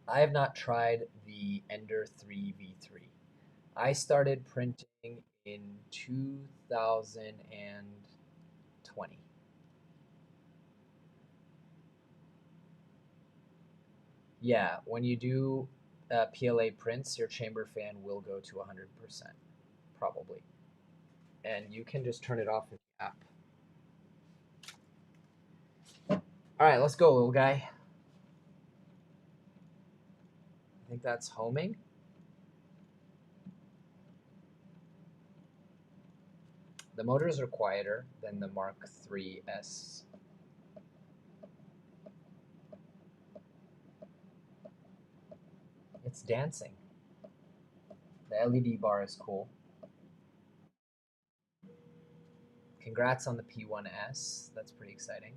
I have not tried the Ender 3v3. I started printing in 2020. Yeah, when you do PLA prints, your chamber fan will go to 100%, probably. And you can just turn it off with the app. All right, let's go, little guy. I think that's homing. The motors are quieter than the Mark 3S. It's dancing. The LED bar is cool. Congrats on the P1S. That's pretty exciting.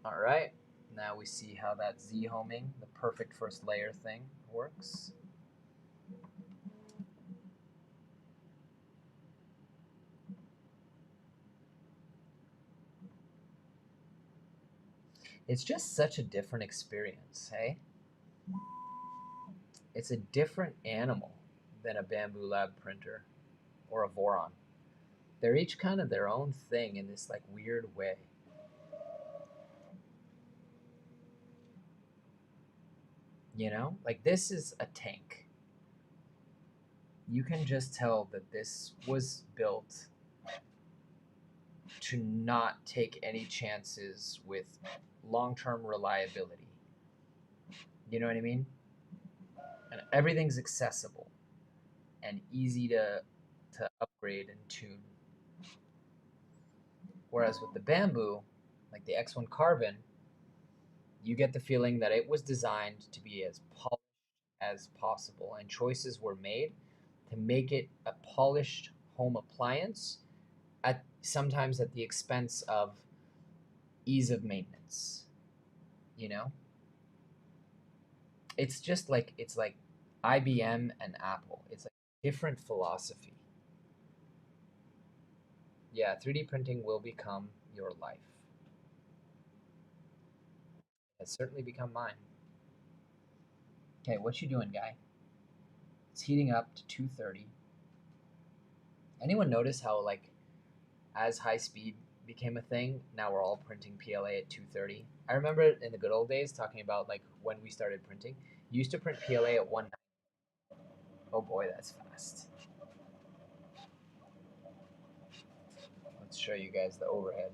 All right, now we see how that Z homing, the perfect first layer thing, works. It's just such a different experience, hey? It's a different animal than a Bamboo Lab printer or a Voron. They're each kind of their own thing in this like weird way. You know, like this is a tank. You can just tell that this was built to not take any chances with long-term reliability. You know what I mean? And everything's accessible and easy to upgrade and tune. Whereas with the Bamboo, like the X1 Carbon, you get the feeling that it was designed to be as polished as possible, and choices were made to make it a polished home appliance, at sometimes at the expense of ease of maintenance. You know, it's like IBM and Apple. It's like different philosophy. Yeah, 3D printing will become your life. It's certainly become mine. Okay, what you doing, guy? It's heating up to 230. Anyone notice how like as high speed became a thing, now we're all printing PLA at 230? I remember in the good old days talking about like when we started printing. You used to print PLA at 190. Oh boy, that's fast. Let's show you guys the overhead.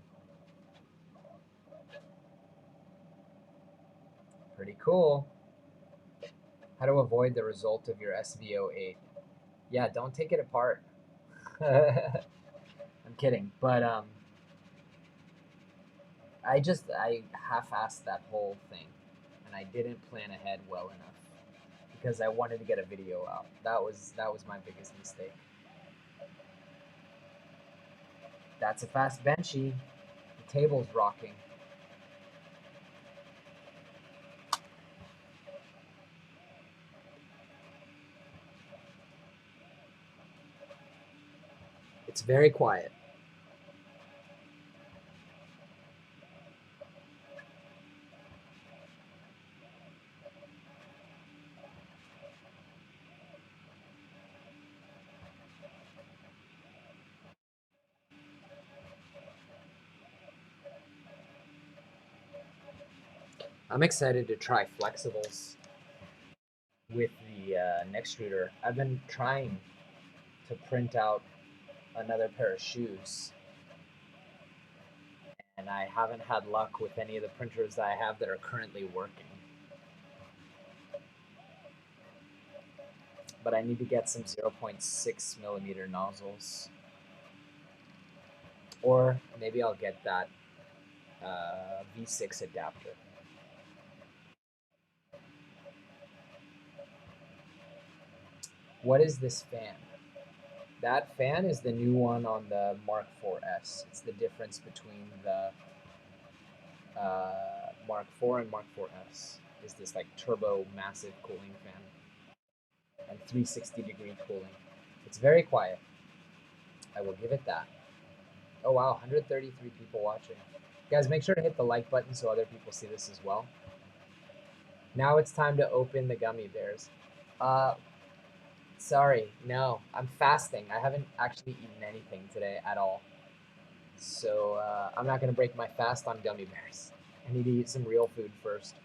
Pretty cool. How to avoid the result of your SVO8. Yeah, don't take it apart. I'm kidding, but I half-assed that whole thing, and I didn't plan ahead well enough because I wanted to get a video out. That was my biggest mistake. That's a fast Benchy. The table's rocking. It's very quiet. I'm excited to try flexibles with the Nextruder. I've been trying to print out another pair of shoes, and I haven't had luck with any of the printers that I have that are currently working. But I need to get some 0.6 millimeter nozzles. Or maybe I'll get that V6 adapter. What is this fan? That fan is the new one on the Mark 4S. It's the difference between the Mark 4 and Mark 4S. Is this like turbo massive cooling fan and 360-degree cooling. It's very quiet. I will give it that. Oh wow, 133 people watching. Guys, make sure to hit the like button so other people see this as well. Now it's time to open the gummy bears. Sorry, no, I'm fasting. I haven't actually eaten anything today at all. So I'm not gonna break my fast on gummy bears. I need to eat some real food first.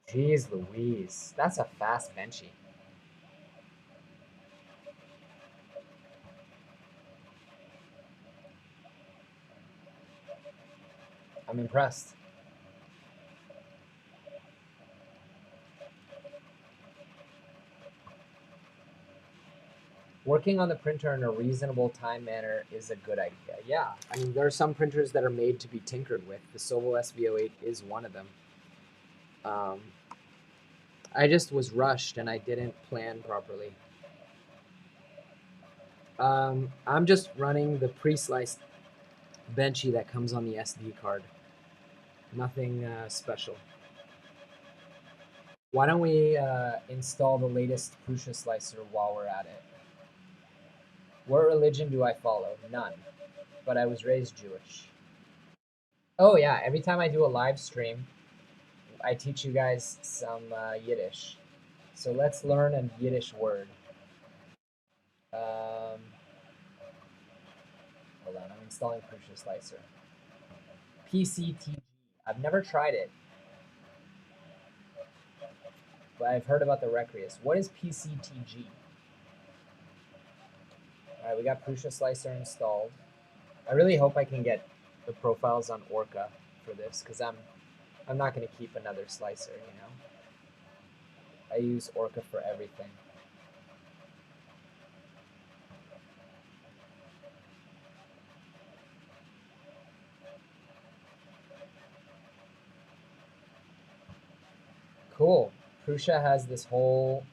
Jeez Louise, that's a fast Benchy. I'm impressed. Working on the printer in a reasonable time manner is a good idea. Yeah, I mean, there are some printers that are made to be tinkered with. The Sovo SV08 is one of them. I just was rushed and I didn't plan properly. I'm just running the pre-sliced Benchy that comes on the SD card. Nothing special. Why don't we install the latest Prusa slicer while we're at it? What religion do I follow? None. But I was raised Jewish. Oh yeah, every time I do a live stream, I teach you guys some Yiddish. So let's learn a Yiddish word. Hold on, I'm installing Prusa slicer. PCTG. I've never tried it, but I've heard about the Recrius. What is PCTG? All right, we got Prusa slicer installed. I really hope I can get the profiles on Orca for this because I'm not going to keep another slicer, you know. I use Orca for everything. Cool. Prusa has this whole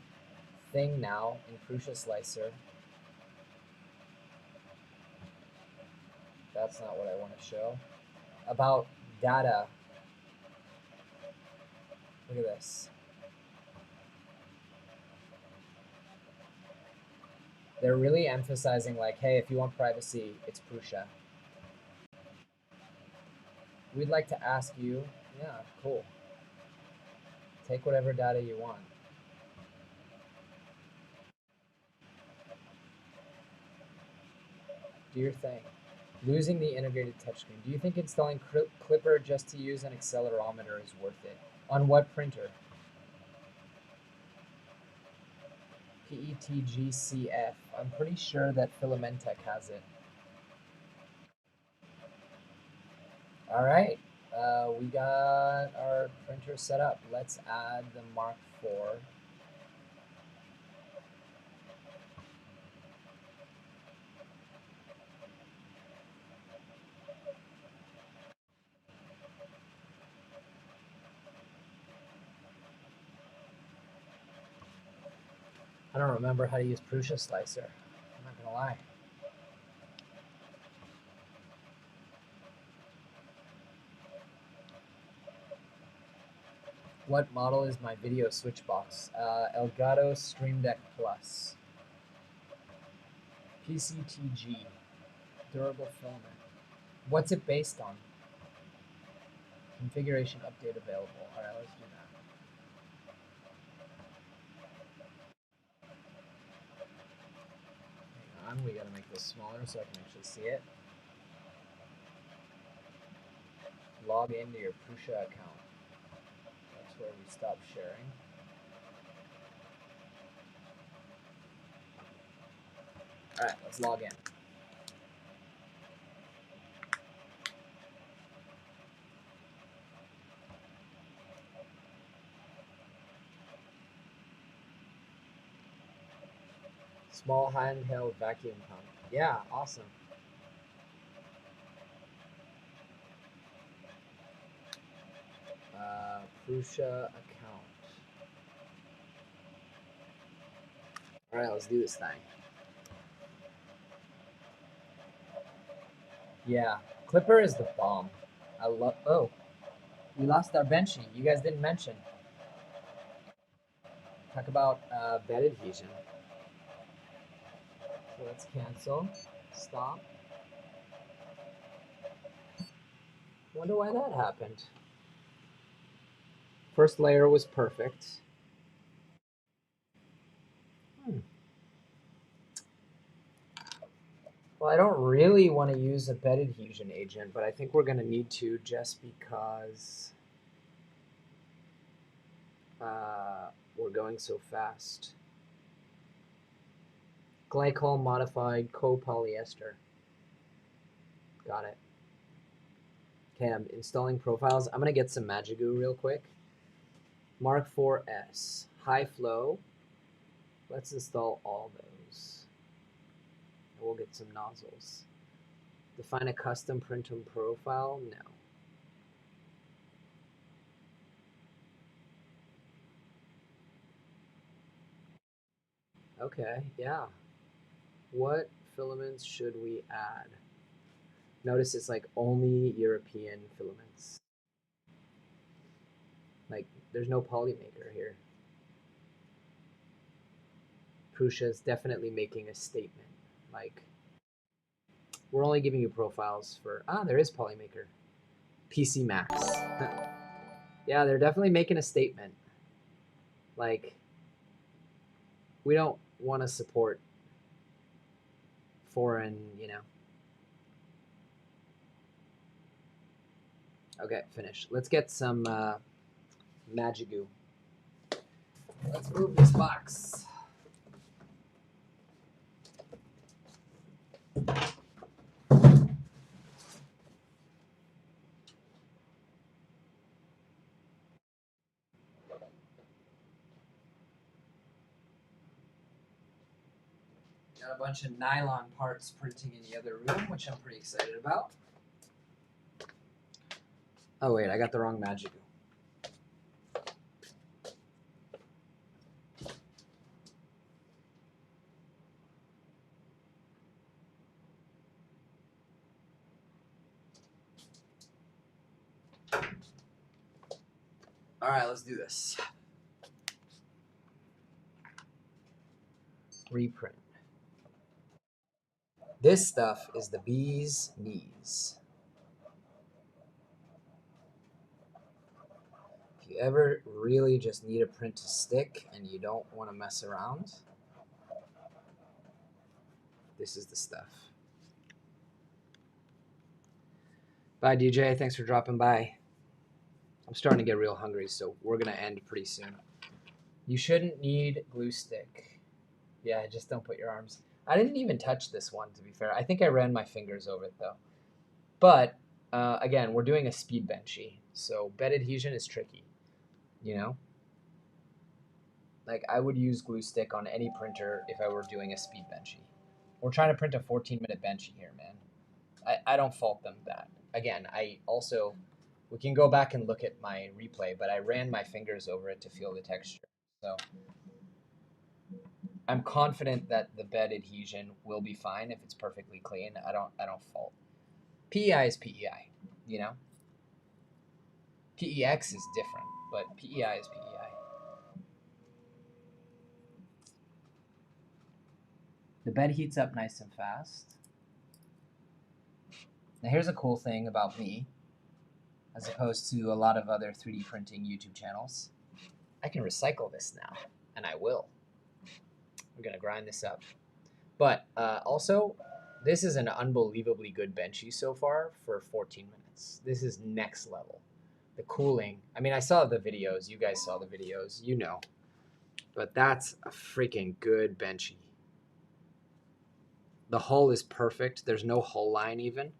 thing now in Prusa slicer. That's not what I want to show. About data. Look at this. They're really emphasizing like, hey, if you want privacy, it's Prusa. We'd like to ask you, yeah, cool. Take whatever data you want. Do your thing. Losing the integrated touchscreen. Do you think installing Clipper just to use an accelerometer is worth it? On what printer? PETGCF. I'm pretty sure that Filamentech has it. All right, we got our printer set up. Let's add the Mark IV. I don't remember how to use Prusa Slicer. I'm not gonna lie. What model is my video switch box? Elgato Stream Deck Plus. PCTG. Durable filament. What's it based on? Configuration update available. All right, let's do that. Hang on, we gotta make this smaller so I can actually see it. log into your Prusa account. That's where we stop sharing. All right, let's log in. Small handheld vacuum pump. Yeah, awesome. Prusa account. All right, let's do this thing. Yeah, Clipper is the bomb. I love. Oh, we lost our Benchy. You guys didn't mention. Talk about bed adhesion. So let's cancel. Stop. Wonder why that happened. First layer was perfect. Well, I don't really want to use a bed adhesion agent, but I think we're going to need to just because we're going so fast. Glycol modified copolyester. Got it. Okay, I'm installing profiles. I'm going to get some Magigoo real quick. MK4S. High flow. Let's install all those. And we'll get some nozzles. Define a custom Printum profile? No. Okay, yeah. What filaments should we add? Notice it's like only European filaments. Like there's no polymaker here. Prusa is definitely making a statement. Like we're only giving you profiles for there is polymaker. PC Max. Yeah, they're definitely making a statement. Like we don't want to support foreign, Okay, finish. Let's get some Magigoo. Let's move this box. Got a bunch of nylon parts printing in the other room, which I'm pretty excited about. Oh wait, I got the wrong Magigoo. All right, let's do this. Reprint. This stuff is the bee's knees. If you ever really just need a print to stick and you don't want to mess around, this is the stuff. Bye, DJ. Thanks for dropping by. I'm starting to get real hungry, so we're going to end pretty soon. You shouldn't need glue stick. Yeah, just don't put your arms. I didn't even touch this one, to be fair. I think I ran my fingers over it, though. But, again, we're doing a speed benchy, so bed adhesion is tricky, you know? Like, I would use glue stick on any printer if I were doing a speed benchy. We're trying to print a 14-minute benchy here, man. I don't fault them that. Again, we can go back and look at my replay, but I ran my fingers over it to feel the texture. So I'm confident that the bed adhesion will be fine if it's perfectly clean. I don't fault. PEI is PEI, you know? PEX is different, but PEI is PEI. The bed heats up nice and fast. Now here's a cool thing about me, as opposed to a lot of other 3D printing YouTube channels. I can recycle this now, and I will. We're gonna grind this up. But also, this is an unbelievably good Benchy so far for 14 minutes. performance. This is next level. The cooling. I mean, I saw the videos. You guys saw the videos. You know. But that's a freaking good Benchy. The hull is perfect. There's no hull line even.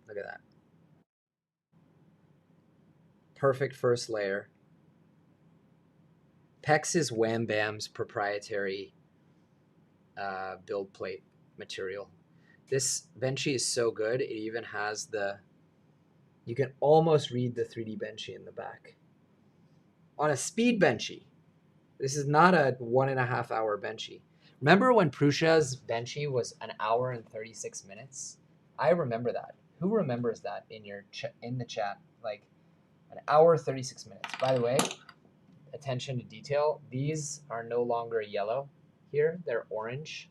Look at that. Perfect first layer. PEX is Wham Bam's proprietary build plate material. This Benchy is so good, it even has the, you can almost read the 3D Benchy in the back. On a speed Benchy. This is not a 1.5 hour Benchy. Remember when Prusa's Benchy was an hour and 36 minutes? I remember that. Who remembers that in the chat? Like an hour 36 minutes. By the way, attention to detail. These are no longer yellow here. They're orange.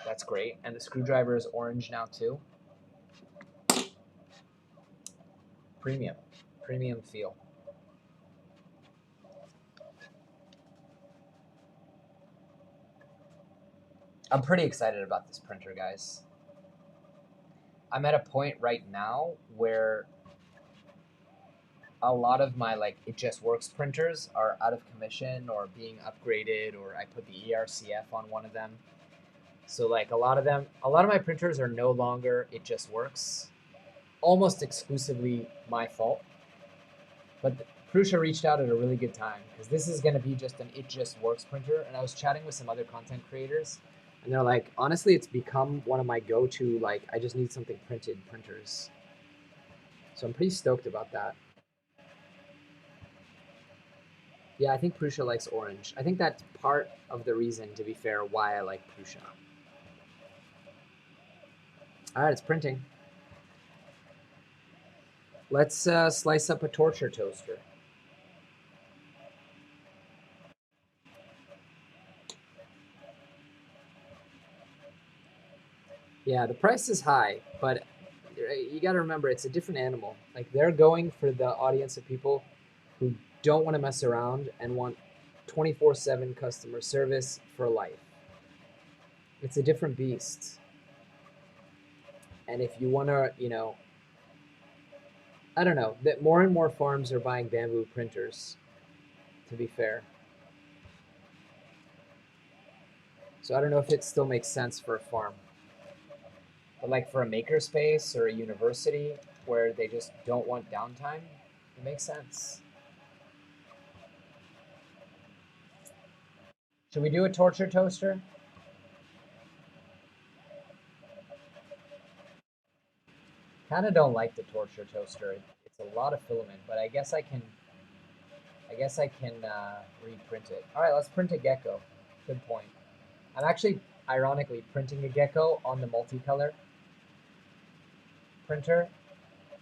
That's great. And the screwdriver is orange now too. Premium. Premium feel. I'm pretty excited about this printer, guys. I'm at a point right now where a lot of my like It Just Works printers are out of commission or being upgraded, or I put the ERCF on one of them. So like a lot of my printers are no longer It Just Works. Almost exclusively my fault. But Prusa reached out at a really good time because this is going to be just an It Just Works printer. And I was chatting with some other content creators, and they're like, honestly, it's become one of my go-to, like, I just need something printed printers. So I'm pretty stoked about that. Yeah, I think Prusa likes orange. I think that's part of the reason, to be fair, why I like Prusa. All right, it's printing. Let's slice up a torture toaster. Yeah, the price is high, but you got to remember it's a different animal. Like, they're going for the audience of people who don't want to mess around and want 24/7 customer service for life. It's a different beast. And if you want to, you know, I don't know, that more and more farms are buying bamboo printers, to be fair. So I don't know if it still makes sense for a farm. But like for a makerspace or a university where they just don't want downtime, it makes sense. Should we do a torture toaster? Kind of don't like the torture toaster. It's a lot of filament, but I guess I can reprint it. All right, let's print a gecko. Good point. I'm actually, ironically, printing a gecko on the multicolor printer.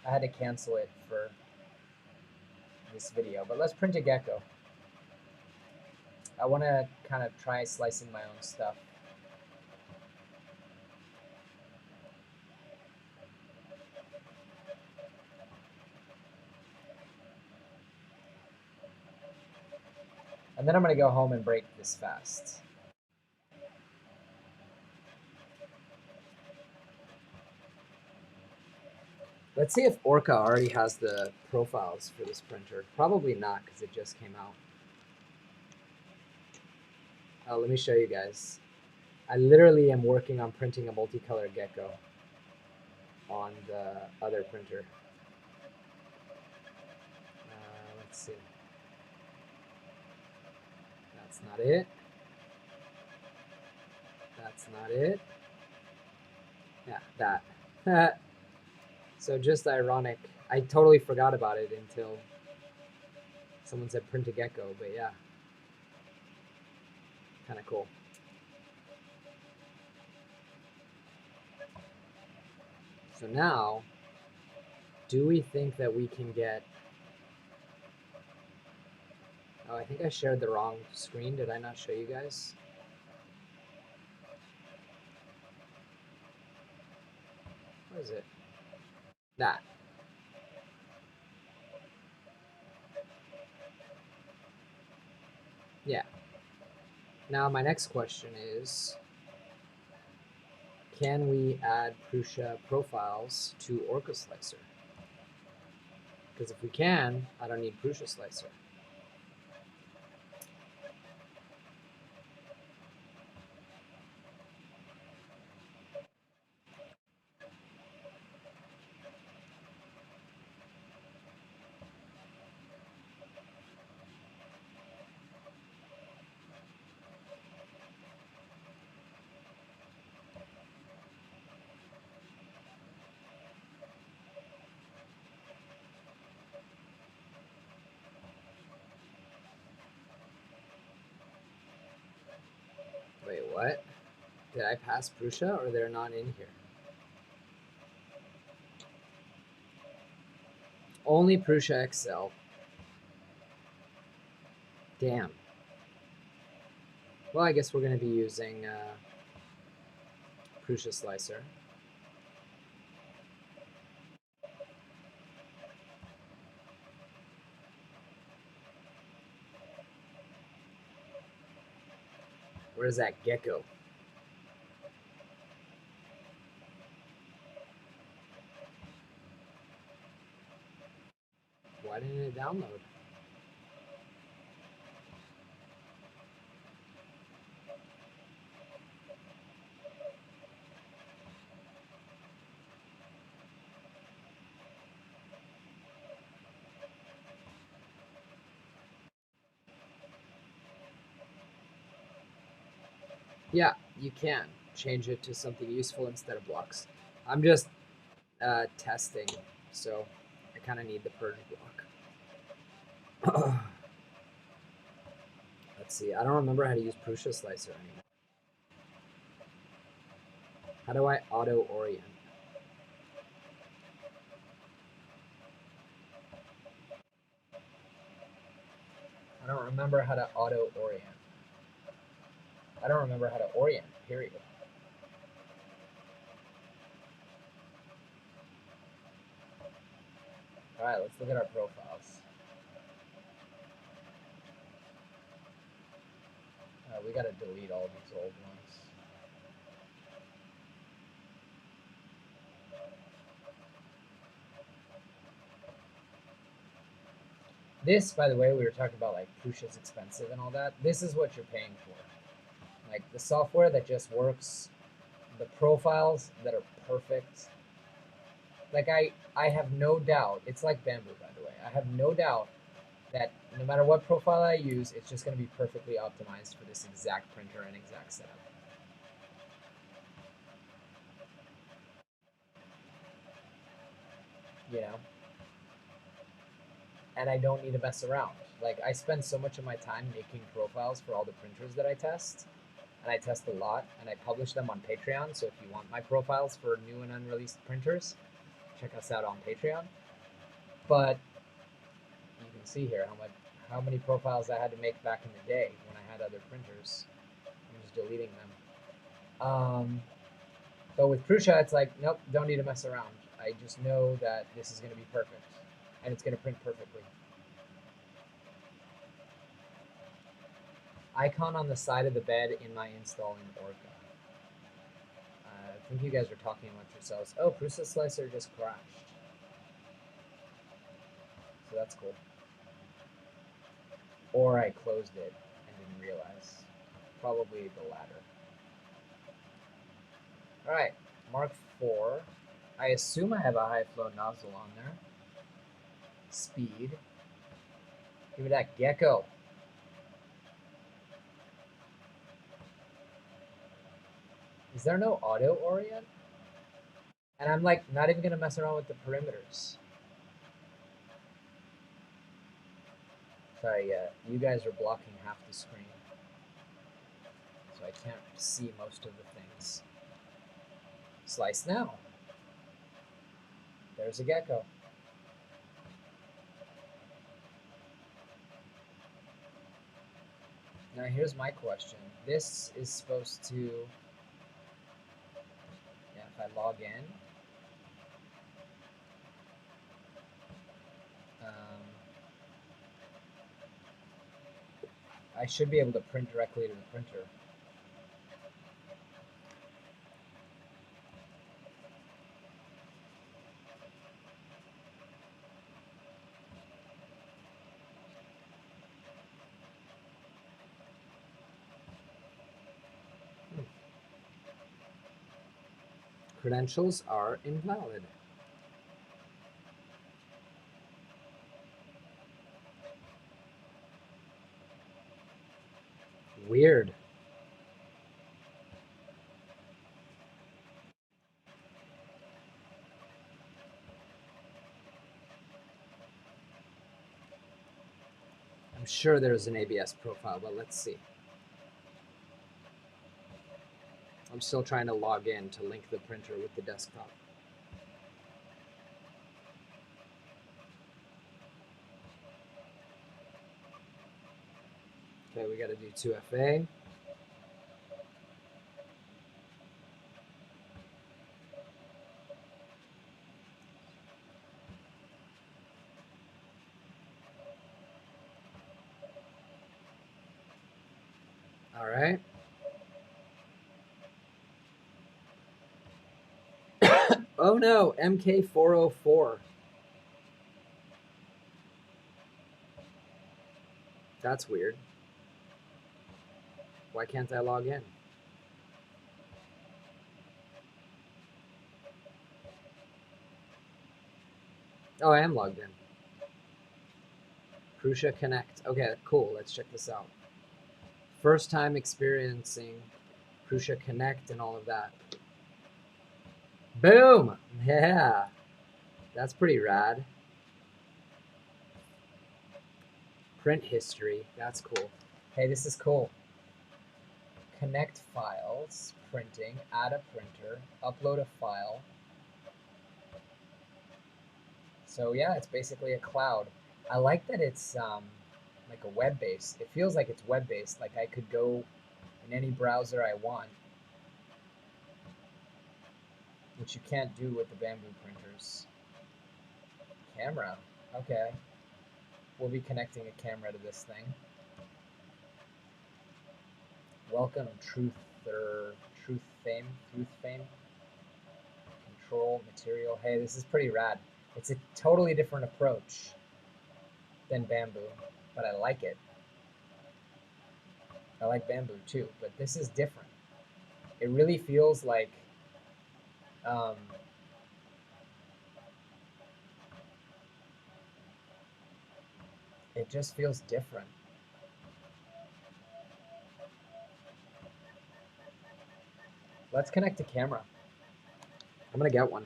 I had to cancel it for this video, but let's print a gecko. I want to kind of try slicing my own stuff. And then I'm going to go home and break this fast. Let's see if Orca already has the profiles for this printer. Probably not, because it just came out. Let me show you guys. I literally am working on printing a multicolor gecko on the other printer. Let's see. That's not it. That's not it. Yeah, that. So just ironic. I totally forgot about it until someone said print a gecko, but yeah. Kind of cool. So now, do we think that we can get... Oh, I think I shared the wrong screen. Did I not show you guys? What is it? That. Yeah. Now my next question is, can we add Prusa profiles to Orca Slicer? Because if we can, I don't need Prusa Slicer. Wait, what? Did I pass Prusa or they're not in here? Only Prusa XL. Damn. Well, I guess we're going to be using Prusa Slicer. Where's that gecko? Why didn't it download? Yeah, you can change it to something useful instead of blocks. I'm just testing, so I kind of need the purge block. Let's see. I don't remember how to use Prusa Slicer anymore. How do I auto orient? I don't remember how to auto orient. I don't remember how to orient, period. All right, let's look at our profiles. We got to delete all these old ones. This, by the way, we were talking about like Prusa's expensive and all that. This is what you're paying for. Like the software that just works, the profiles that are perfect. Like I have no doubt, it's like Bamboo, by the way. I have no doubt that no matter what profile I use, it's just going to be perfectly optimized for this exact printer and exact setup. You know? And I don't need to mess around. Like I spend so much of my time making profiles for all the printers that I test, and I test a lot, and I publish them on Patreon. So if you want my profiles for new and unreleased printers, check us out on Patreon. But you can see here how many profiles I had to make back in the day when I had other printers. I'm just deleting them. But with Prusa, it's like, nope, don't need to mess around. I just know that this is going to be perfect, and it's going to print perfectly. Icon on the side of the bed in my installing Orca. I think you guys are talking amongst yourselves. Oh, Prusa Slicer just crashed. So that's cool. Or I closed it and didn't realize. Probably the latter. Alright, Mark 4. I assume I have a high flow nozzle on there. Speed. Give me that gecko. Is there no auto orient? And I'm like not even gonna mess around with the perimeters. Sorry, you guys are blocking half the screen. So I can't see most of the things. Slice now. There's a gecko. Now here's my question. This is supposed to, yeah, if I log in, I should be able to print directly to the printer. Credentials are invalid. Weird. I'm sure there's an ABS profile, but let's see. I'm still trying to log in to link the printer with the desktop. Okay, we got to do 2FA. All right. Oh no, MK404. That's weird. Why can't I log in? Oh, I am logged in. Prusa Connect. Okay, cool. Let's check this out. First time experiencing Prusa Connect and all of that. Boom! Yeah. That's pretty rad. Print history. That's cool. Hey, this is cool. Connect files, printing, add a printer, upload a file. So yeah, it's basically a cloud. I like that it's like a web-based. It feels like it's web-based. Like I could go in any browser I want, which you can't do with the Bamboo printers. Camera. Okay. We'll be connecting a camera to this thing. Welcome, Truth Fame. Control material. Hey, this is pretty rad. It's a totally different approach than Bamboo, but I like it. I like Bamboo too, but this is different. It really feels like it just feels different. Let's connect a camera. I'm gonna get one.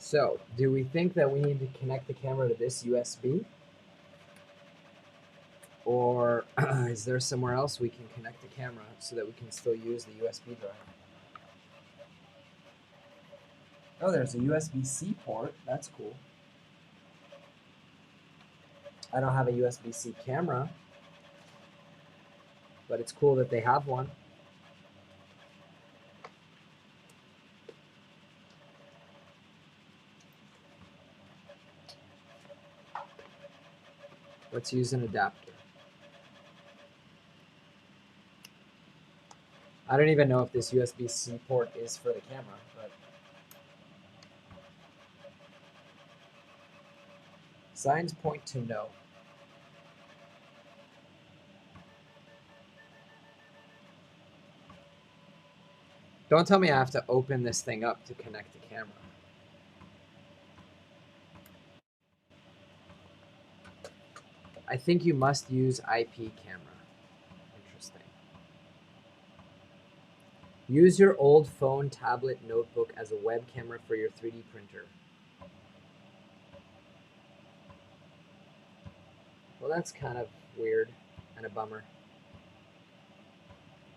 So, do we think that we need to connect the camera to this USB? Or is there somewhere else we can connect the camera so that we can still use the USB drive? Oh, there's a USB-C port. That's cool. I don't have a USB-C camera, but it's cool that they have one. Let's use an adapter. I don't even know if this USB-C port is for the camera, but signs point to no. Don't tell me I have to open this thing up to connect the camera. I think you must use IP camera. Interesting. Use your old phone, tablet, notebook as a web camera for your 3D printer. Well, that's kind of weird and a bummer.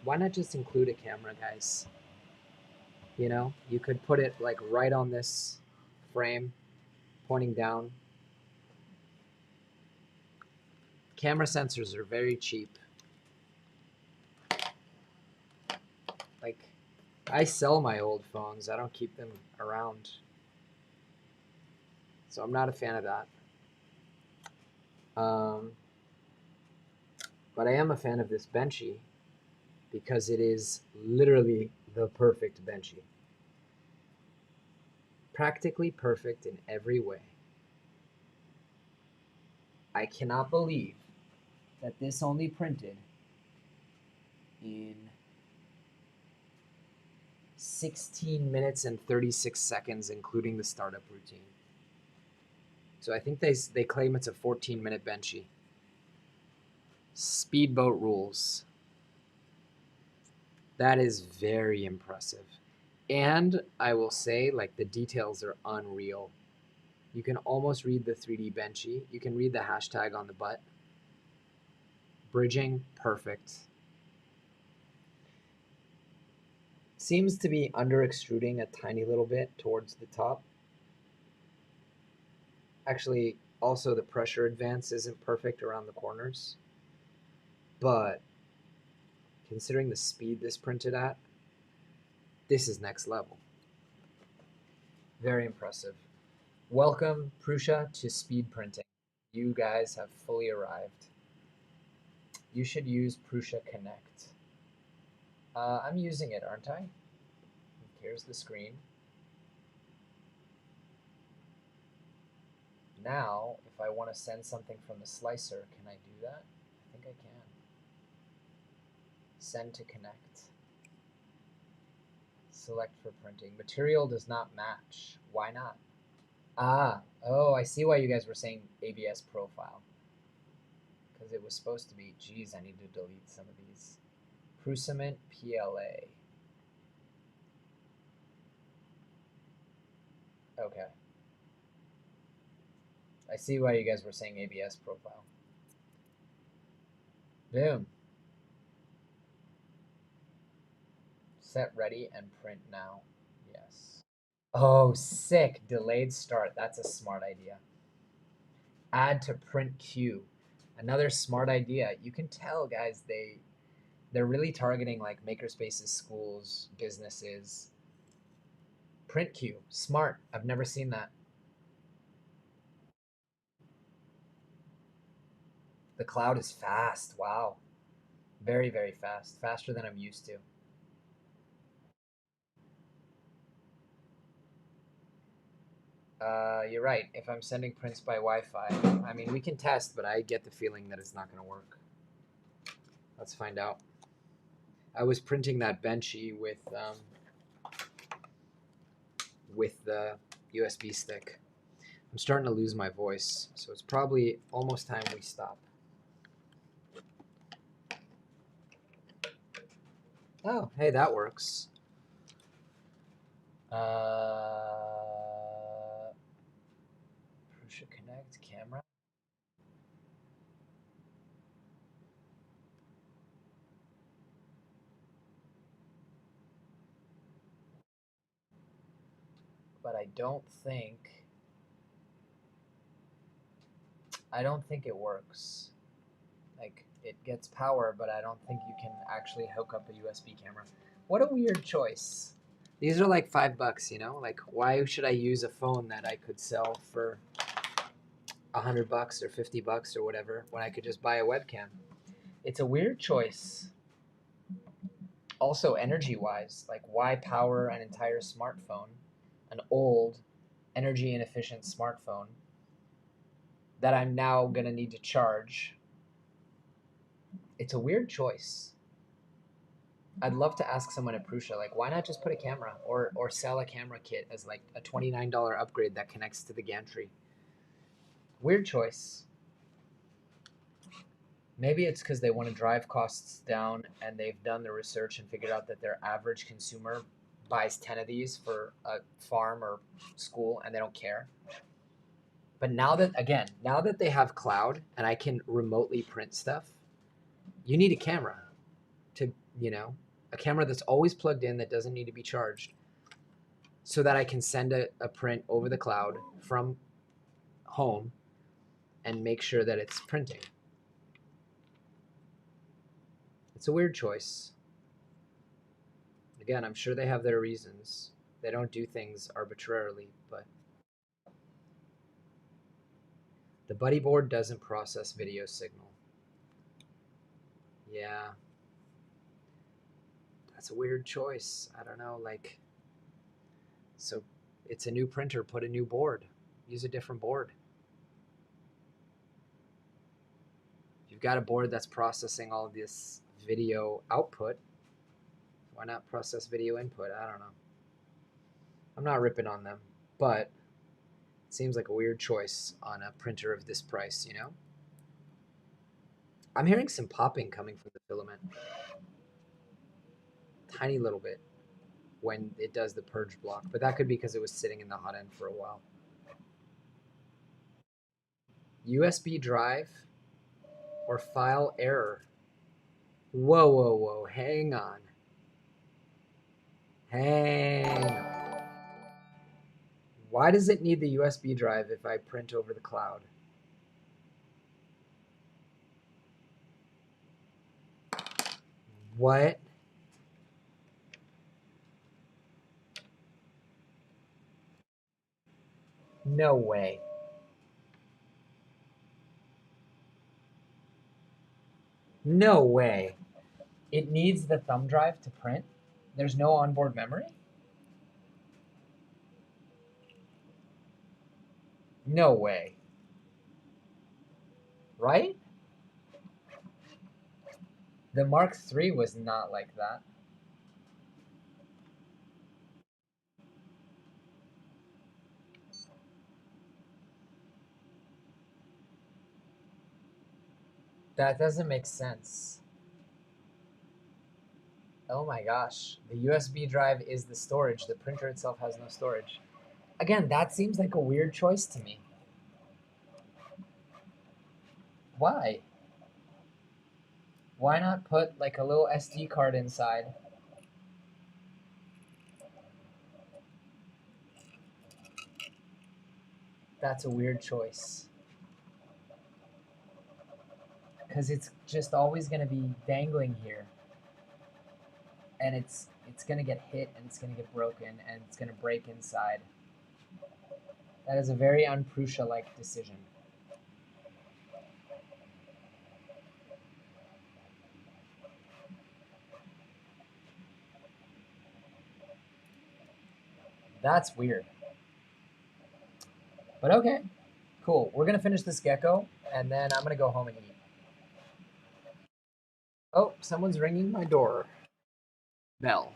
Why not just include a camera, guys? You know, you could put it like right on this frame, pointing down. Camera sensors are very cheap. Like, I sell my old phones. I don't keep them around. So I'm not a fan of that. But I am a fan of this Benchy because it is literally the perfect Benchy. Practically perfect in every way. I cannot believe that this only printed in 16 minutes and 36 seconds, including the startup routine. So I think they claim it's a 14-minute Benchy. Speedboat rules. That is very impressive. And I will say, like, the details are unreal. You can almost read the 3D Benchy. You can read the hashtag on the butt. Bridging, perfect. Seems to be under extruding a tiny little bit towards the top. Actually, also the pressure advance isn't perfect around the corners. But considering the speed this printed at, this is next level. Very impressive. Welcome, Prusa, to speed printing. You guys have fully arrived. You should use Prusa Connect. I'm using it, aren't I? Here's the screen. Now, if I want to send something from the slicer, can I do that? I think I can. Send to connect. Select for printing. Material does not match. Why not? Oh, I see why you guys were saying ABS profile. Because it was supposed to be, geez, I need to delete some of these. Prusament PLA. Okay. I see why you guys were saying ABS profile. Boom. Set ready and print now. Yes. Oh, sick. Delayed start. That's a smart idea. Add to print queue. Another smart idea. You can tell, guys, they're really targeting like makerspaces, schools, businesses. Print queue. Smart. I've never seen that. The cloud is fast. Wow. Very, very fast. Faster than I'm used to. You're right. If I'm sending prints by Wi-Fi, I mean, we can test, but I get the feeling that it's not going to work. Let's find out. I was printing that Benchy with the USB stick. I'm starting to lose my voice, so it's probably almost time we stop. Oh, hey, that works. Prusa Connect camera. But I don't think it works. Like, it gets power, but I don't think you can actually hook up a USB camera. What a weird choice. These are like $5, you know? Like, why should I use a phone that I could sell for $100 or $50 or whatever when I could just buy a webcam? It's a weird choice. Also, energy-wise, like, why power an entire smartphone, an old, energy inefficient smartphone that I'm now gonna need to charge? It's a weird choice. I'd love to ask someone at Prusa, like, why not just put a camera or sell a camera kit as like a $29 upgrade that connects to the gantry? Weird choice. Maybe it's because they want to drive costs down and they've done the research and figured out that their average consumer buys 10 of these for a farm or school and they don't care. But now that they have cloud and I can remotely print stuff, you need a camera to, a camera that's always plugged in that doesn't need to be charged so that I can send a print over the cloud from home and make sure that it's printing. It's a weird choice. Again, I'm sure they have their reasons. They don't do things arbitrarily, but the buddy board doesn't process video signal. Yeah. That's a weird choice. I don't know, like, so it's a new printer, put a new board. Use a different board. If you've got a board that's processing all this video output, why not process video input? I don't know. I'm not ripping on them, but it seems like a weird choice on a printer of this price, you know? I'm hearing some popping coming from the filament. Tiny little bit when it does the purge block, but that could be because it was sitting in the hot end for a while. USB drive or file error. Whoa, whoa, whoa, hang on. Hang on. Why does it need the USB drive if I print over the cloud? What? No way. No way. It needs the thumb drive to print? There's no onboard memory? No way. Right? The Mark III was not like that. That doesn't make sense. Oh my gosh. The USB drive is the storage. The printer itself has no storage. Again, that seems like a weird choice to me. Why? Why not put like a little SD card inside? That's a weird choice. Because it's just always going to be dangling here. And it's going to get hit and it's going to get broken and it's going to break inside. That is a very un-Prusa-like decision. That's weird. But okay, cool. We're going to finish this gecko and then I'm going to go home and eat. Oh, someone's ringing my door bell.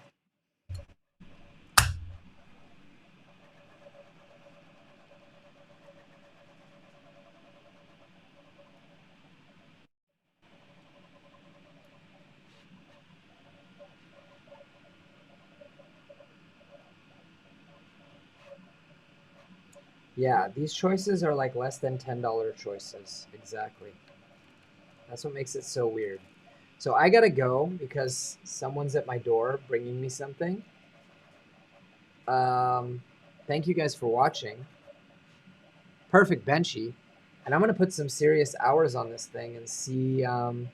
Yeah, these choices are like less than $10 choices. Exactly. That's what makes it so weird. So I gotta go because someone's at my door bringing me something. Thank you guys for watching. Perfect Benchy. And I'm gonna put some serious hours on this thing and see and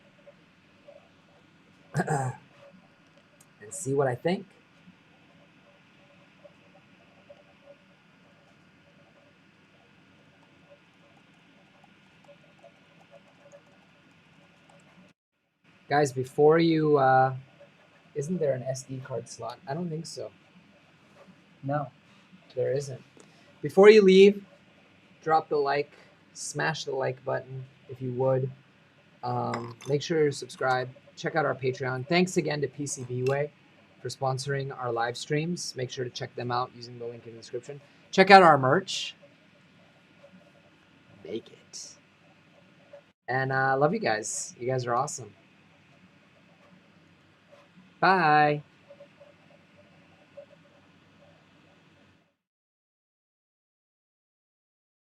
see what I think. Guys, before you isn't there an SD card slot? I don't think so. No, there isn't. Before you leave, drop the like, smash the like button if you would. Make sure you subscribe. Check out our Patreon. Thanks again to PCBWay for sponsoring our live streams. Make sure to check them out using the link in the description. Check out our merch. Make it. And love you guys. You guys are awesome. Bye.